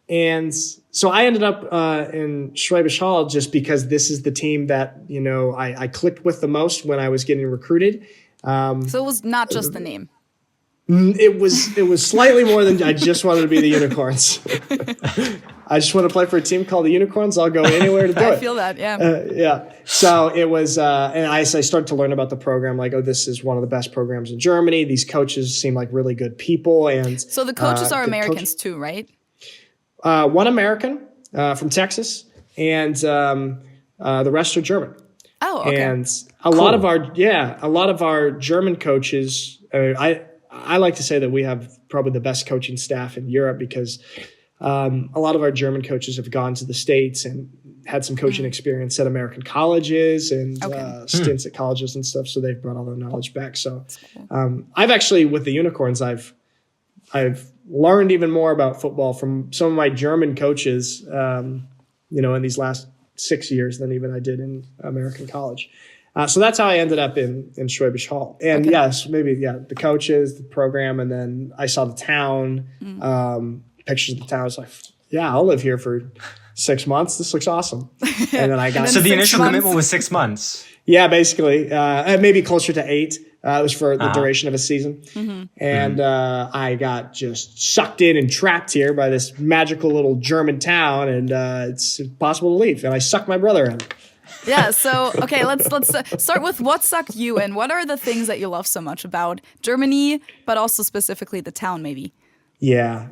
And so I ended up in Schwäbisch Hall just because this is the team that I clicked with the most when I was getting recruited. So it was not just the name. It was slightly more than I just wanted to be the Unicorns. I just want to play for a team called the Unicorns. I'll go anywhere to do it. I feel that, yeah. So it was, and I started to learn about the program. Like, this is one of the best programs in Germany. These coaches seem like really good people, and so the coaches are Americans too, right? One American from Texas, and the rest are German. Oh, okay. And a lot of our German coaches. I like to say that we have probably the best coaching staff in Europe, because a lot of our German coaches have gone to the States and had some coaching experience at American colleges and stints at colleges and stuff. So they've brought all their knowledge back. So I've actually, with the Unicorns, I've learned even more about football from some of my German coaches, in these last 6 years than even I did in American college. So that's how I ended up in Schwäbisch Hall. And the coaches, the program, and then I saw the town, pictures of the town. I was like, I'll live here for 6 months. This looks awesome. And then I got... So the initial commitment was 6 months? Yeah, basically. Maybe closer to 8. It was for the duration of a season. Mm-hmm. And I got just sucked in and trapped here by this magical little German town, and it's impossible to leave. And I sucked my brother in. Yeah, so, okay, let's start with what sucked you in. What are the things that you love so much about Germany, but also specifically the town, maybe? Yeah.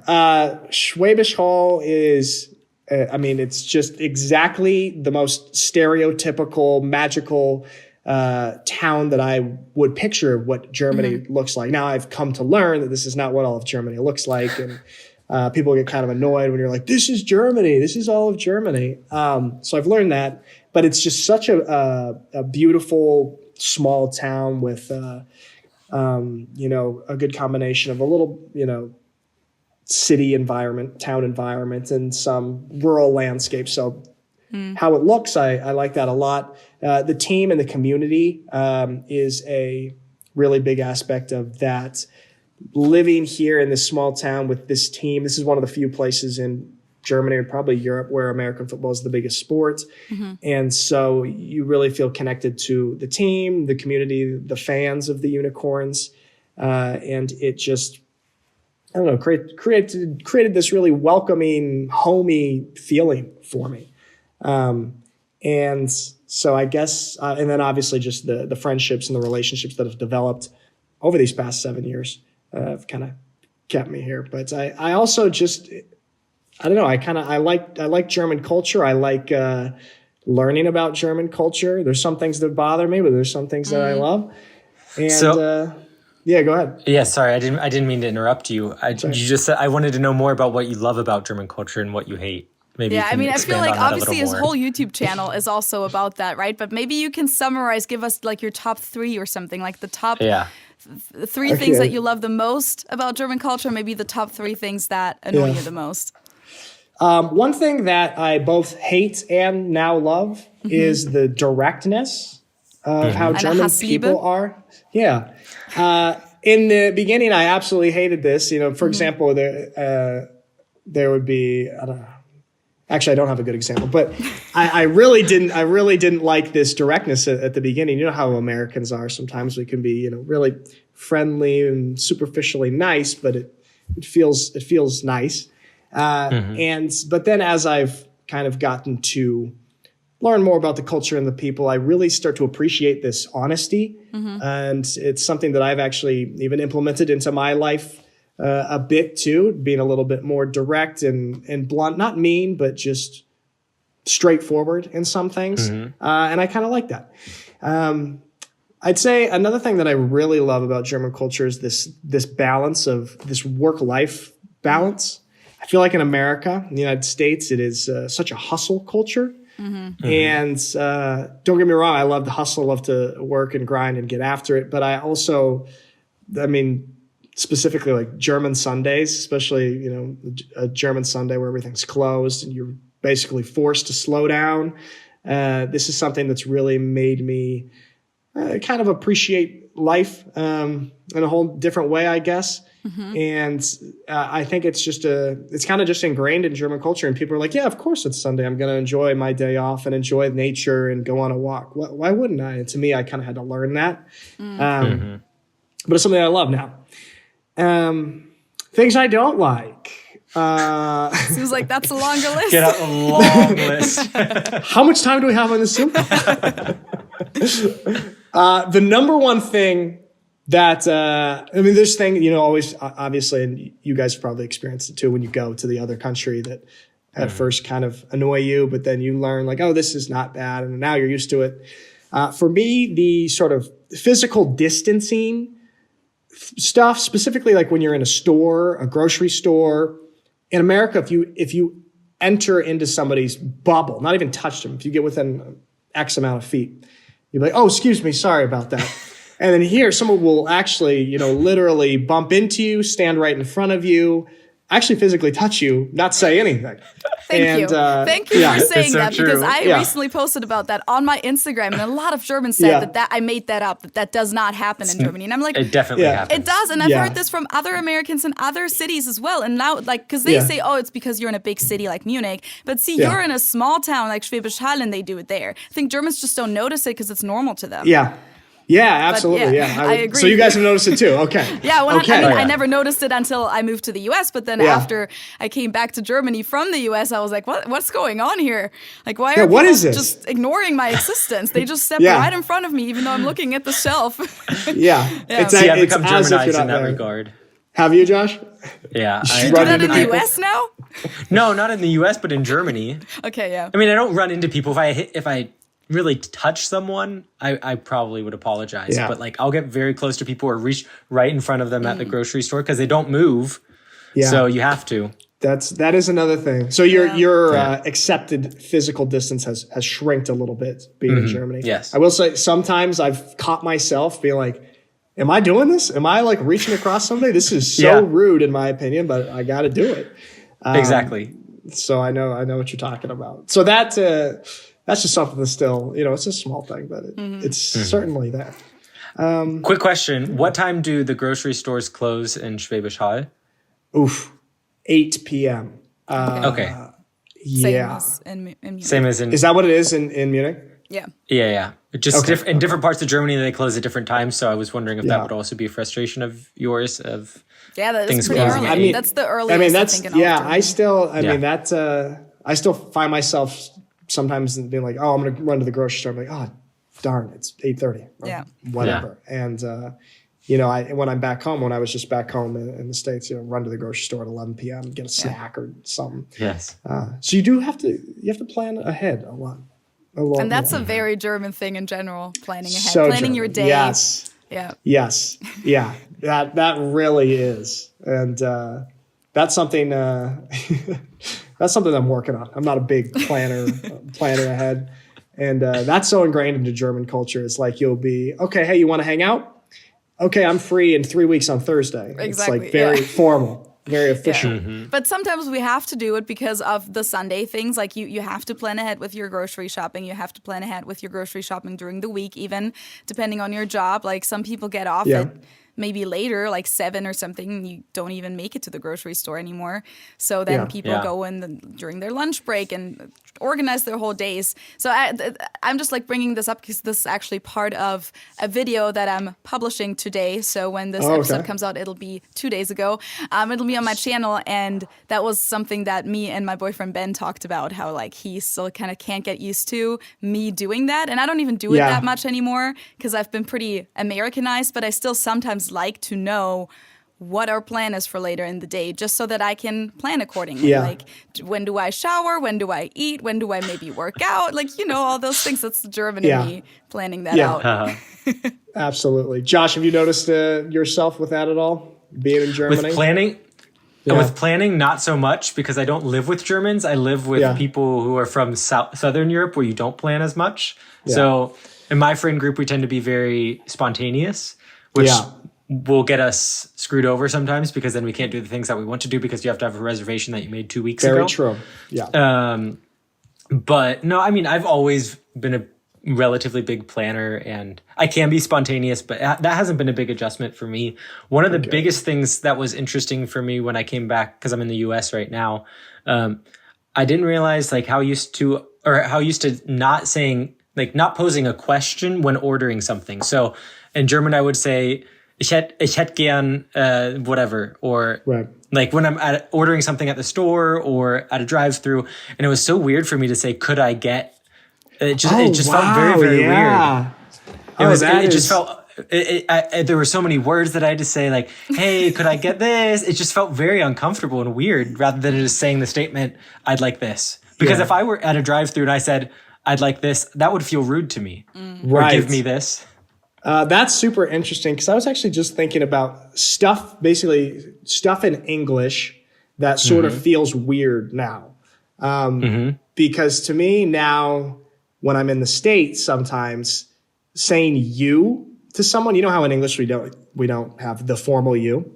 Schwäbisch Hall is, it's just exactly the most stereotypical, magical town that I would picture what Germany looks like. Now I've come to learn that this is not what all of Germany looks like, and people get kind of annoyed when you're like, "This is Germany. This is all of Germany." So I've learned that, but it's just such a beautiful small town with a good combination of a little city environment, town environment, and some rural landscape. So how it looks, I like that a lot. The team and the community is a really big aspect of that. Living here in this small town with this team, this is one of the few places in Germany and probably Europe where American football is the biggest sport. And so you really feel connected to the team, the community, the fans of the Unicorns. And it just, I don't know, created this really welcoming, homey feeling for me. And so I guess, and then obviously just the friendships and the relationships that have developed over these past 7 years have kind of kept me here. But I also just, I don't know, I like German culture. I like learning about German culture. There's some things that bother me, but there's some things that I love. And yeah, go ahead. Yeah, sorry, I didn't mean to interrupt you. You just said I wanted to know more about what you love about German culture and what you hate. Maybe yeah, I mean, I feel like obviously his whole YouTube channel is also about that, right? But maybe you can summarize, give us like your top 3 or something, like the top 3 things that you love the most about German culture, maybe the top 3 things that annoy you the most. One thing that I both hate and now love is the directness of how German people are. Yeah. In the beginning, I absolutely hated this. For example, there would be, I don't know. Actually, I don't have a good example, but I really didn't like this directness at the beginning. You know how Americans are. Sometimes we can be, really friendly and superficially nice, but it feels nice. But then as I've kind of gotten to learn more about the culture and the people, I really start to appreciate this honesty. And it's something that I've actually even implemented into my life a bit too, being a little bit more direct and blunt, not mean, but just straightforward in some things. And I kind of like that. I'd say another thing that I really love about German culture is this balance of this work-life balance. I feel like in America, in the United States, it is such a hustle culture. And don't get me wrong, I love the hustle, I love to work and grind and get after it. But I also, specifically like German Sundays, especially, a German Sunday where everything's closed and you're basically forced to slow down. This is something that's really made me kind of appreciate life in a whole different way, I guess. And I think it's kind of just ingrained in German culture. And people are like, yeah, of course it's Sunday. I'm going to enjoy my day off and enjoy nature and go on a walk. Why wouldn't I? And to me, I kind of had to learn that. But it's something I love now. Things I don't like. Seems like that's a longer list. Get out a long list. How much time do we have on this Zoom? The number one thing that, this thing, always, obviously, and you guys probably experienced it too when you go to the other country that at first kind of annoy you, but then you learn like, oh, this is not bad. And now you're used to it. For me, the sort of physical distancing stuff, specifically like when you're in a store, a grocery store. In America, if you enter into somebody's bubble, not even touch them, if you get within X amount of feet, you're like, oh, excuse me, sorry about that. And then here, someone will actually, literally bump into you, stand right in front of you, actually physically touch you, not say anything. Thank you for saying that, because I recently posted about that on my Instagram, and a lot of Germans said that I made that up, that does not happen in Germany. And I'm like, it definitely happens. It does, and I've heard this from other Americans in other cities as well. And now, because they say, oh, it's because you're in a big city like Munich, but see, you're in a small town like Schwäbisch Hall, and they do it there. I think Germans just don't notice it because it's normal to them. Yeah, absolutely. I agree. So you guys have noticed it too. Okay. I never noticed it until I moved to the US, but then after I came back to Germany from the US, I was like, what's going on here? Like, why are people just ignoring my existence? They just step right in front of me, even though I'm looking at the shelf. It's I've become Germanized in that regard. Have you, Josh? Yeah. You do that in the US now? No, not in the US, but in Germany. Okay, yeah. I mean, I don't run into people if I really touch someone, I probably would apologize. Yeah. But like I'll get very close to people or reach right in front of them at the grocery store because they don't move. Yeah. So you have to. That is another thing. So your accepted physical distance has shrinked a little bit being in Germany. Yes. I will say sometimes I've caught myself being like, am I doing this? Am I like reaching across somebody? This is so rude in my opinion, but I got to do it. Exactly. So I know what you're talking about. So that's just something that's still, it's a small thing, but it's certainly there. Quick question. What time do the grocery stores close in Schwäbisch Hall? 8 p.m. Okay. Same as in Munich. Same as in... Is that what it is in Munich? Yeah. Yeah. Just in different parts of Germany, they close at different times. So I was wondering if that would also be a frustration of yours of that things is pretty closing. early. That's the earliest. That's I still find myself sometimes being like, oh, I'm going to run to the grocery store. I'm like, oh, darn, it's 8:30. Yeah. Whatever. Yeah. And when I'm back home, when I was just back home in the States, run to the grocery store at 11 p.m. get a snack or something. Yes. So you have to plan ahead a lot. And that's a very German thing in general, planning ahead, so planning your day. Yes. Yeah. Yes. Yeah. That really is. And that's something that's something I'm working on. I'm not a big planner ahead. And that's so ingrained into German culture. It's like you'll be, okay, hey, you want to hang out? Okay, I'm free in 3 weeks on Thursday. Exactly, it's like very formal, very official. Yeah. But sometimes we have to do it because of the Sunday things. Like you have to plan ahead with your grocery shopping. You have to plan ahead with your grocery shopping during the week, even depending on your job. Like some people get off at maybe later, like 7 or something, and you don't even make it to the grocery store anymore. So then people go in during their lunch break and organize their whole days. So I'm just like bringing this up because this is actually part of a video that I'm publishing today. So when this episode comes out, it'll be 2 days ago. It'll be on my channel, and that was something that me and my boyfriend Ben talked about, how like he still kind of can't get used to me doing that. And I don't even do it that much anymore because I've been pretty Americanized, but I still sometimes like to know what our plan is for later in the day, just so that I can plan accordingly. Yeah. Like, when do I shower? When do I eat? When do I maybe work out? Like, all those things. That's the German in me planning that out. Absolutely. Josh, have you noticed yourself with that at all? Being in Germany? With planning, not so much because I don't live with Germans. I live with people who are from Southern Europe where you don't plan as much. Yeah. So in my friend group, we tend to be very spontaneous, which will get us screwed over sometimes because then we can't do the things that we want to do because you have to have a reservation that you made 2 weeks ago. Very true. Yeah. But no, I mean, I've always been a relatively big planner and I can be spontaneous, but that hasn't been a big adjustment for me. One of the biggest things that was interesting for me when I came back, because I'm in the US right now, I didn't realize like how used to not saying, like not posing a question when ordering something. So in German, I would say, ich hätte gern whatever, or like when I'm ordering something at the store or at a drive-through, and it was so weird for me to say, could I get? It just felt very, very weird. It just felt. There were so many words that I had to say, like, "Hey, could I get this?" It just felt very uncomfortable and weird, rather than just saying the statement, "I'd like this." Because if I were at a drive-through and I said, "I'd like this," that would feel rude to me. Or give me this. That's super interesting because I was actually just thinking about stuff in English that sort of feels weird now. Because to me now, when I'm in the States, sometimes saying you to someone, you know how in English we don't have the formal you.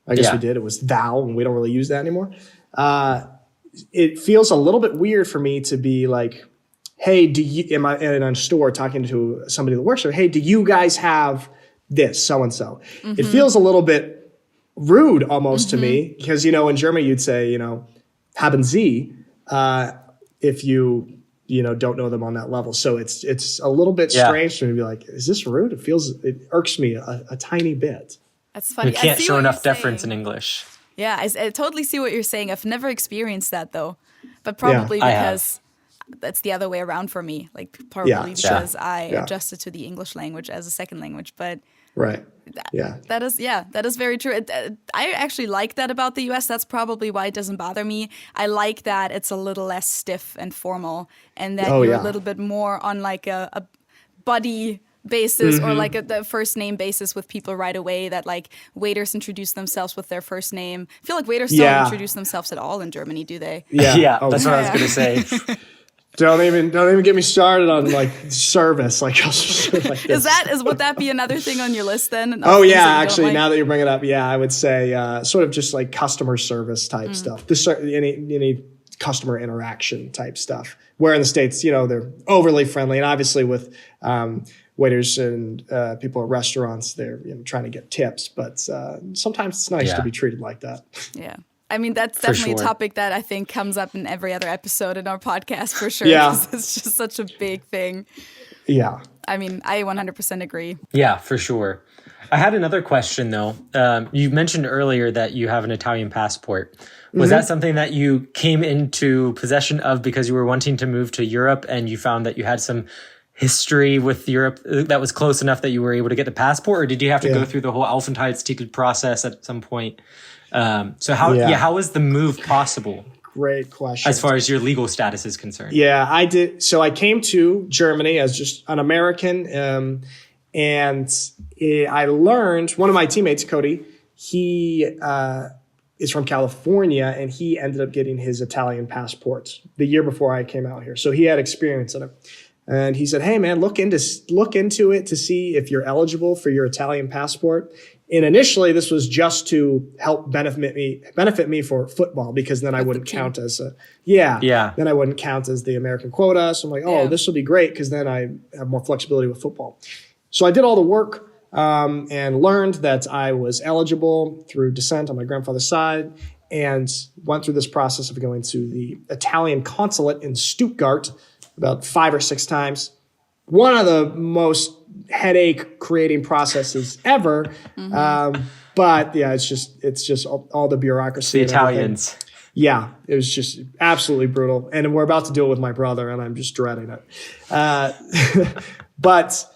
I guess we did. It was thou, and we don't really use that anymore. It feels a little bit weird for me to be like, hey, am I in a store talking to somebody that works there? Hey, do you guys have this, so-and-so? It feels a little bit rude almost to me because, in Germany you'd say, haben Sie, if you don't know them on that level. So it's a little bit strange to me to be like, is this rude? It irks me a tiny bit. That's funny. You can't show enough deference in English. Yeah, I totally see what you're saying. I've never experienced that though, but probably because that's the other way around for me. Like probably because I adjusted to the English language as a second language. But Right. Yeah. That is very true. I actually like that about the US. That's probably why it doesn't bother me. I like that it's a little less stiff and formal, and that you're a little bit more on like a buddy basis or like the first name basis with people right away, that like waiters introduce themselves with their first name. I feel like waiters don't introduce themselves at all in Germany, do they? Yeah, that's what I was going to say. Don't even get me started on like service. Like, would that be another thing on your list then? Oh yeah, actually, now that you bring it up, I would say sort of just like customer service type stuff. Any customer interaction type stuff. Where in the States, they're overly friendly, and obviously with waiters and people at restaurants, they're trying to get tips. But sometimes it's nice to be treated like that. Yeah. I mean, that's definitely a topic that I think comes up in every other episode in our podcast for sure. Yeah. Because it's just such a big thing. Yeah. I mean, I 100% agree. Yeah, for sure. I had another question, though. You mentioned earlier that you have an Italian passport. Was that something that you came into possession of because you were wanting to move to Europe and you found that you had some history with Europe that was close enough that you were able to get the passport? Or did you have to go through the whole Aufenthaltstitel process at some point? So how was the move possible? Great question. As far as your legal status is concerned. Yeah, I did. So I came to Germany as just an American. And I learned, one of my teammates, Cody, he is from California, and he ended up getting his Italian passport the year before I came out here. So he had experience in it. And he said, hey, man, look into it to see if you're eligible for your Italian passport. And initially, this was just to help benefit me for football, because then I wouldn't count as then I wouldn't count as the American quota. So I'm like, this will be great, because then I have more flexibility with football. So I did all the work and learned that I was eligible through descent on my grandfather's side, and went through this process of going to the Italian consulate in Stuttgart about 5 or 6 times. One of the most headache-creating processes ever. But yeah, it's just all the bureaucracy. The Italians. Yeah, it was just absolutely brutal. And we're about to deal with my brother, and I'm just dreading it. But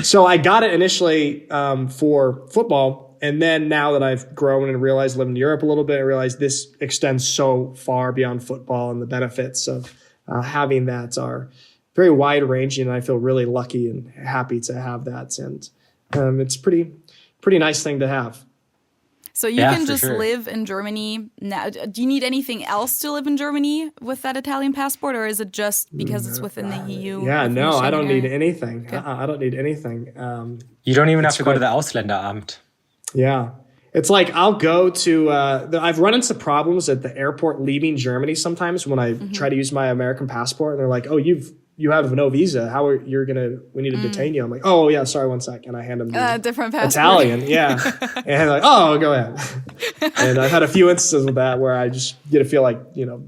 so I got it initially for football. And then now that I've grown and realized living in Europe a little bit, I realized this extends so far beyond football, and the benefits of having that are very wide ranging. And I feel really lucky and happy to have that. And it's pretty nice thing to have. So you can just live in Germany now. Do you need anything else to live in Germany with that Italian passport, or is it just because it's within the EU? Yeah, no, I don't need anything. Okay. I don't need anything. You don't even have to go to the Ausländeramt. Yeah. It's like I'll go to, I've run into problems at the airport leaving Germany sometimes when I try to use my American passport, and they're like, oh, you have no visa. How are we need to detain you? I'm like, oh yeah, sorry, 1 sec. And I hand them the different passport. Italian. Yeah. And they're like, oh, go ahead. And I've had a few instances with that where I just get to feel like,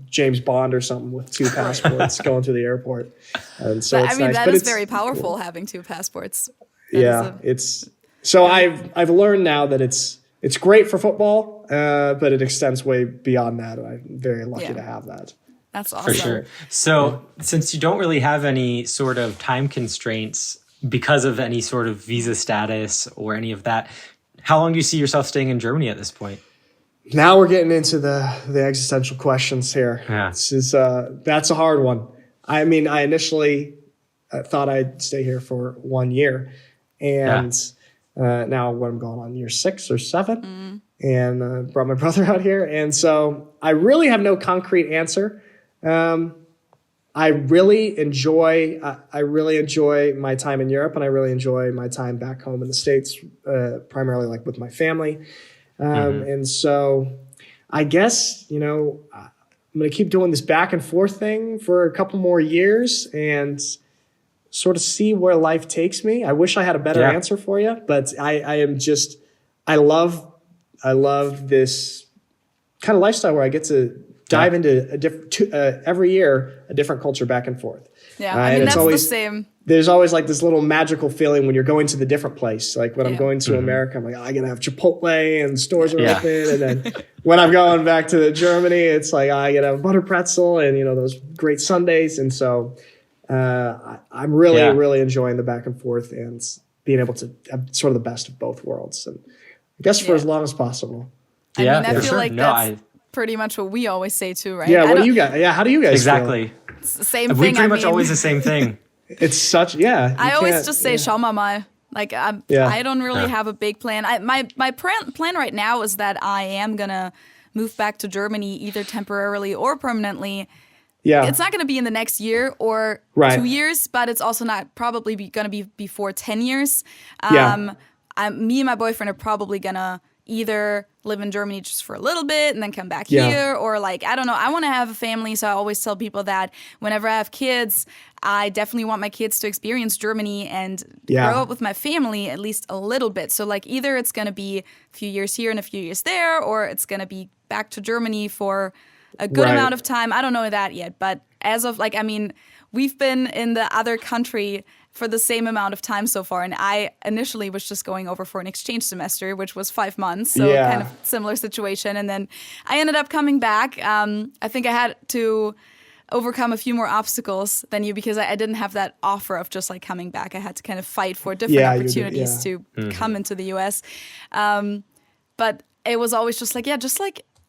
James Bond or something with 2 passports going through the airport. And so it's nice. That is very powerful, having 2 passports. I've learned now that it's great for football, but it extends way beyond that. And I'm very lucky to have that. That's awesome. For sure. So since you don't really have any sort of time constraints because of any sort of visa status or any of that, how long do you see yourself staying in Germany at this point? Now we're getting into the existential questions here. Yeah. That's a hard one. I mean, I initially thought I'd stay here for 1 year, and now I'm going on year 6 or 7, and brought my brother out here. And so I really have no concrete answer. I really enjoy my time in Europe, and I really enjoy my time back home in the States, primarily like with my family. And so I guess, I'm going to keep doing this back and forth thing for a couple more years and sort of see where life takes me. I wish I had a better answer for you, but I love this kind of lifestyle where I get to dive into every year a different culture back and forth. Yeah, I mean, that's always the same. There's always like this little magical feeling when you're going to the different place. Like when I'm going to America, I'm like, I gotta have Chipotle and stores are open. And then when I'm going back to Germany, it's like I gotta have butter pretzel and those great sundaes. And so I'm really enjoying the back and forth, and being able to have sort of the best of both worlds, and I guess for as long as possible. I mean, I for feel sure. like that's pretty much what we always say too, right? Yeah. What do you guys? Yeah. How do you guys exactly. feel? It's the same We thing. pretty much always the same thing. It's such. Yeah. I always just say schau mal mal. Like I don't really have a big plan. My plan right now is that I am gonna move back to Germany either temporarily or permanently. Yeah. It's not going to be in the next year or 2 years, but it's also not probably going to be before 10 years. Me and my boyfriend are probably going to either live in Germany just for a little bit and then come back here, or like, I don't know. I want to have a family, so I always tell people that whenever I have kids, I definitely want my kids to experience Germany and grow up with my family at least a little bit. So like either it's going to be a few years here and a few years there, or it's going to be back to Germany for a good amount of time. I don't know that yet, but as of like, I mean, we've been in the other country for the same amount of time so far. And I initially was just going over for an exchange semester, which was 5 months. So kind of similar situation. And then I ended up coming back. I think I had to overcome a few more obstacles than you because I didn't have that offer of just like coming back. I had to kind of fight for different opportunities to come into the US. But it was always just like,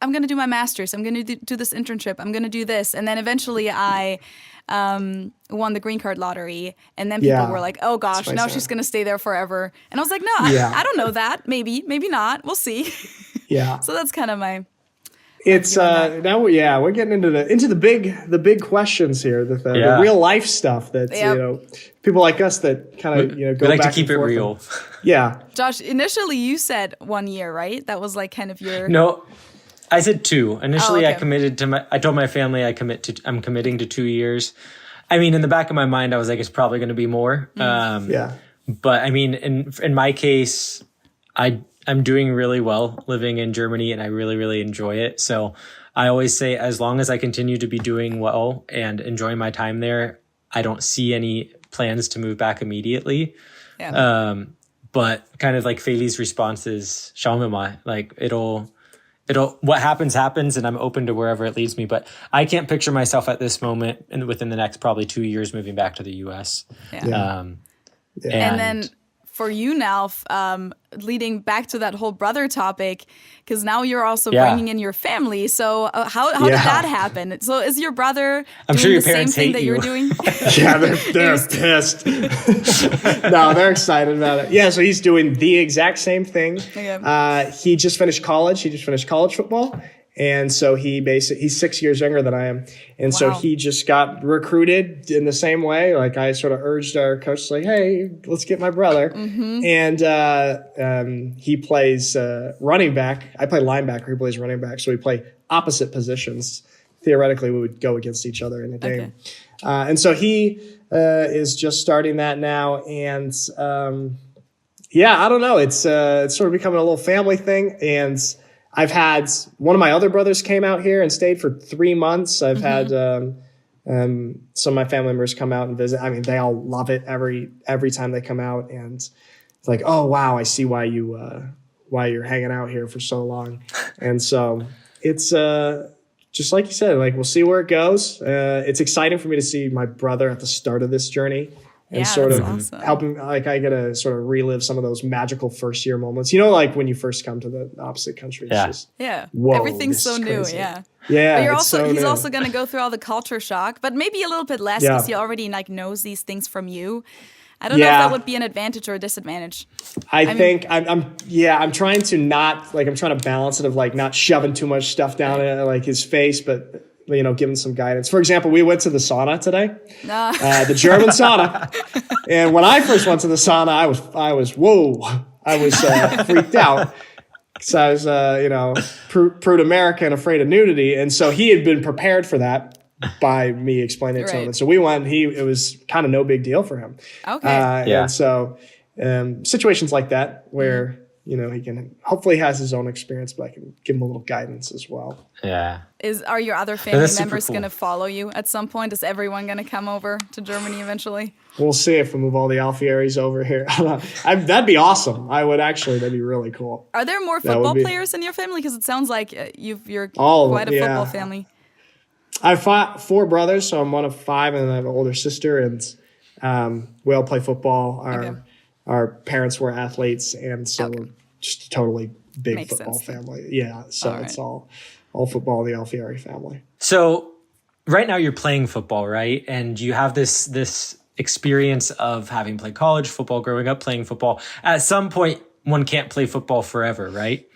I'm going to do my master's. I'm going to do this internship. I'm going to do this. And then eventually I won the green card lottery. And then people were like, oh gosh, now she's going to stay there forever. And I was like, no, I don't know that. Maybe not. We'll see. Yeah. So that's kind of my... It's now we're getting into the big questions here, the real life stuff that you know, people like us that kind of go we like back to keep it real. Josh, initially you said 1 year, right? That was like kind of your... No, I said 2. Initially, I committed to I told my family I'm committing to 2 years. I mean, in the back of my mind, I was like, it's probably going to be more. But I mean, in my case, I'm doing really well living in Germany, and I really, really enjoy it. So I always say, as long as I continue to be doing well and enjoying my time there, I don't see any plans to move back immediately. Yeah. But kind of like Feli's response is, schauen wir mal. Like it'll, what happens, and I'm open to wherever it leads me. But I can't picture myself at this moment and within the next probably 2 years moving back to the US. And then for you now, leading back to that whole brother topic, because now you're also bringing in your family. So how did that happen? So is your brother doing the same thing that you're doing? Yeah, they're pissed. No, they're excited about it. Yeah, so he's doing the exact same thing. He just finished college. He just finished college football. And so he's 6 years younger than I am. And so he just got recruited in the same way. Like I sort of urged our coach, like, hey, let's get my brother. And he plays running back. I play linebacker. He plays running back. So we play opposite positions. Theoretically, we would go against each other in a game. And so he is just starting that now. And I don't know. It's sort of becoming a little family thing. And I've had one of my other brothers came out here and stayed for 3 months. I've had some of my family members come out and visit. I mean, they all love it every time they come out, and it's like, oh wow, I see why you're hanging out here for so long. And so it's just like you said, like we'll see where it goes. It's exciting for me to see my brother at the start of this journey. And sort of helping, like I get to sort of relive some of those magical first year moments. You know, like when you first come to the opposite country. It's just, whoa, everything's so new. Crazy. Yeah. But he's also going to go through all the culture shock, but maybe a little bit less because he already like knows these things from you. I don't know if that would be an advantage or a disadvantage. I think I'm trying to not like, I'm trying to balance it of like not shoving too much stuff down like his face, but giving some guidance. For example, we went to the sauna today, the German sauna. And when I first went to the sauna, I was freaked out. Because I was, prude American, afraid of nudity. And so he had been prepared for that by me explaining it to him. And so we went, it was kind of no big deal for him. Okay. And so situations like that where, he can hopefully has his own experience, but I can give him a little guidance as well. Yeah. Are your other family members going to follow you at some point? Is everyone going to come over to Germany eventually? We'll see if we move all the Alfieris over here. That'd be awesome. That'd be really cool. Are there more football players in your family? Because it sounds like you're quite a football family. I have 4 brothers, so I'm one of 5, and I have an older sister, and we all play football. our parents were athletes, and so we're just a totally big Makes football sense. family. Yeah, so it's all football in the Alfieri family. So right now you're playing football, right? And you have this experience of having played college football, growing up playing football. At some point, one can't play football forever, right?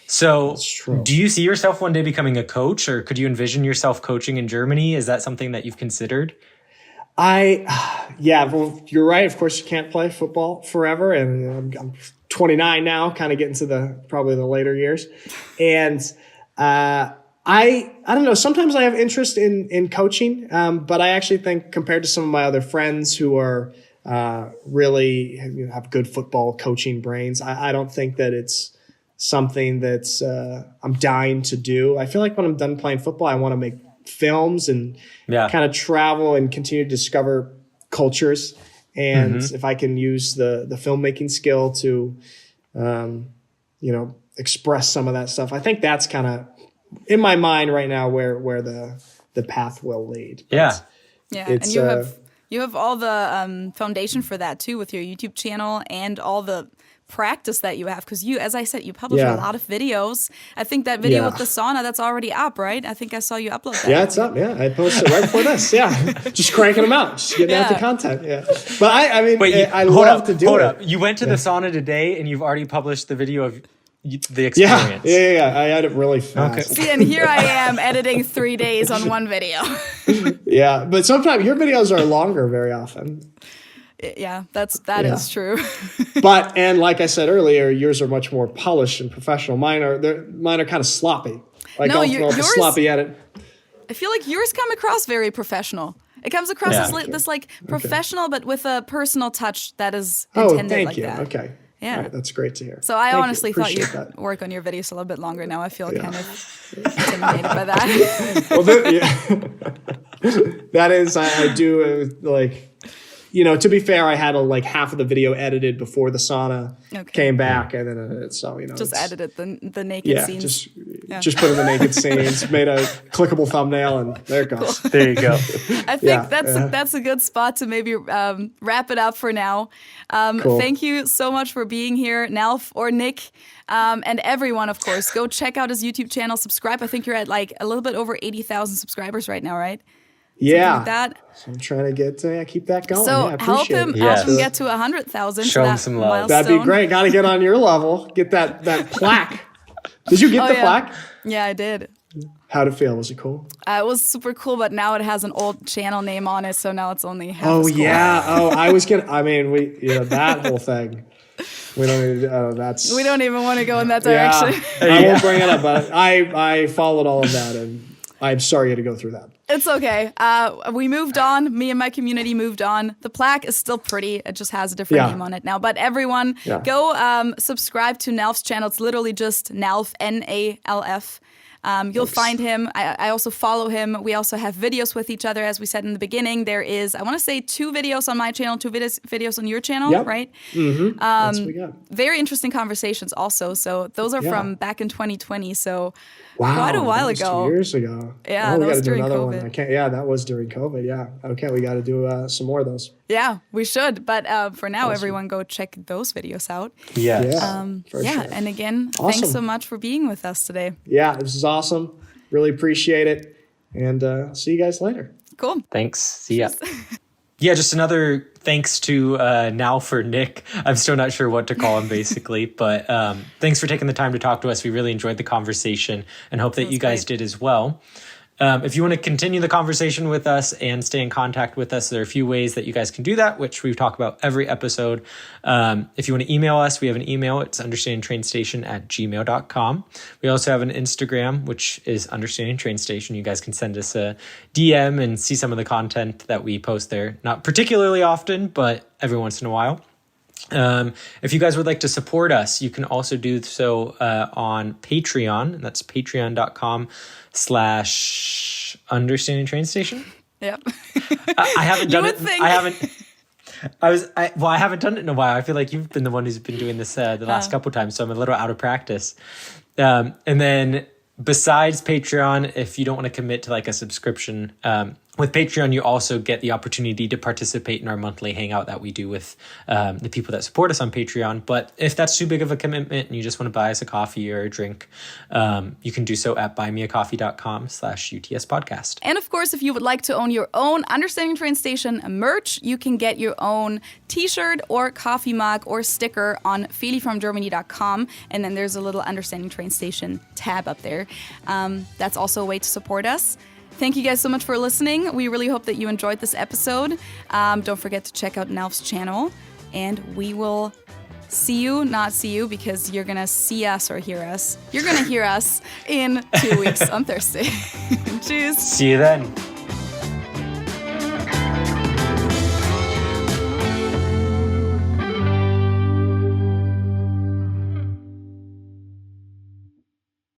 So do you see yourself one day becoming a coach, or could you envision yourself coaching in Germany? Is that something that you've considered? Well, you're right. Of course, you can't play football forever. And I'm 29 now, kind of getting to probably the later years. And I don't know. Sometimes I have interest in coaching, but I actually think compared to some of my other friends who are really have good football coaching brains, I don't think that it's something that's I'm dying to do. I feel like when I'm done playing football, I want to make films and kind of travel and continue to discover cultures. And if I can use the filmmaking skill to, express some of that stuff, I think that's kind of in my mind right now where the path will lead. But and you have all the foundation for that too with your YouTube channel and all the practice that you have, because you, as I said, you publish a lot of videos. I think that video with the sauna, that's already up, right? I think I saw you upload that. Yeah, it's up. Yeah, I posted right before this. Yeah, just cranking them out, just getting out the content. Yeah, but I mean, I love to do it. You went to the sauna today, and you've already published the video of the experience. Yeah. I had it really fast. Okay. See, and here I am editing 3 days on one video. Yeah, but sometimes your videos are longer very often. Yeah, that is true. But and like I said earlier, yours are much more polished and professional. Mine are kind of sloppy. Like No, I'll throw up a sloppy edit. I feel like yours come across very professional. It comes across as this like professional, but with a personal touch that is intended thank like you. that. Okay. Yeah. All right, that's great to hear. So I honestly thought Appreciate you'd that. work on your videos a little bit longer. Now I feel kind of intimidated by that. Well, that is, I do like, to be fair, I had half of the video edited before the sauna came back, and then just edited the naked scenes. Just put in the naked scenes, made a clickable thumbnail, and there it goes. Cool. There you go. I think that's a good spot to maybe wrap it up for now. Cool. Thank you so much for being here, Nalf or Nick, and everyone, of course. Go check out his YouTube channel, subscribe. I think you're at a little bit over 80,000 subscribers right now, right? Yeah, like that. So I'm trying to keep that going. So help him get to 100,000. Show him some love. Milestone. That'd be great. Got to get on your level. Get that plaque. Did you get the plaque? Yeah, I did. How'd it feel? Was it cool? It was super cool, but now it has an old channel name on it, so now it's only half as cool. I was gonna. I mean, that whole thing. We don't even. We don't even want to go in that direction. I won't bring it up, but I followed all of that, and I'm sorry you had to go through that. It's okay. We moved on. Me and my community moved on. The plaque is still pretty. It just has a different name on it now. But everyone, go subscribe to Nalf's channel. It's literally just Nalf, Nalf. You'll find him. I also follow him. We also have videos with each other, as we said in the beginning. There is, I want to say, 2 videos on my channel, 2 videos on your channel, right? Mm-hmm. That's what we got. Very interesting conversations also. So those are from back in 2020. So wow, quite a while ago. 2 years ago. Yeah, that was during COVID. That was during COVID. Yeah. Okay, we got to do some more of those. Yeah, we should. But for now, everyone go check those videos out. Yes. For sure. And again, thanks so much for being with us today. Yeah, this is awesome. Really appreciate it. And see you guys later. Cool. Thanks. See ya. Yeah, just another thanks to now for Nick. I'm still not sure what to call him, basically. But thanks for taking the time to talk to us. We really enjoyed the conversation and hope that you guys did as well. If you want to continue the conversation with us and stay in contact with us, there are a few ways that you guys can do that, which we talk about every episode. If you want to email us, we have an email. It's understandingtrainstation@gmail.com. We also have an Instagram, which is understandingtrainstation. You guys can send us a DM and see some of the content that we post there. Not particularly often, but every once in a while. If you guys would like to support us, you can also do so on Patreon. And that's patreon.com/understandingtrainstation. Yep. I haven't done it. think. I haven't done it in a while. I feel like you've been the one who's been doing this the last couple times, so I'm a little out of practice. And then besides Patreon, if you don't want to commit to a subscription, with Patreon, you also get the opportunity to participate in our monthly hangout that we do with the people that support us on Patreon. But if that's too big of a commitment and you just want to buy us a coffee or a drink, you can do so at buymeacoffee.com/UTS podcast. And of course, if you would like to own your own Understanding Train Station merch, you can get your own t-shirt or coffee mug or sticker on feelyfromgermany.com. And then there's a little Understanding Train Station tab up there. That's also a way to support us. Thank you guys so much for listening. We really hope that you enjoyed this episode. Don't forget to check out Nelf's channel. And we will not see you because you're going to see us or hear us. You're going to hear us in 2 weeks on Thursday. Cheers. See you then.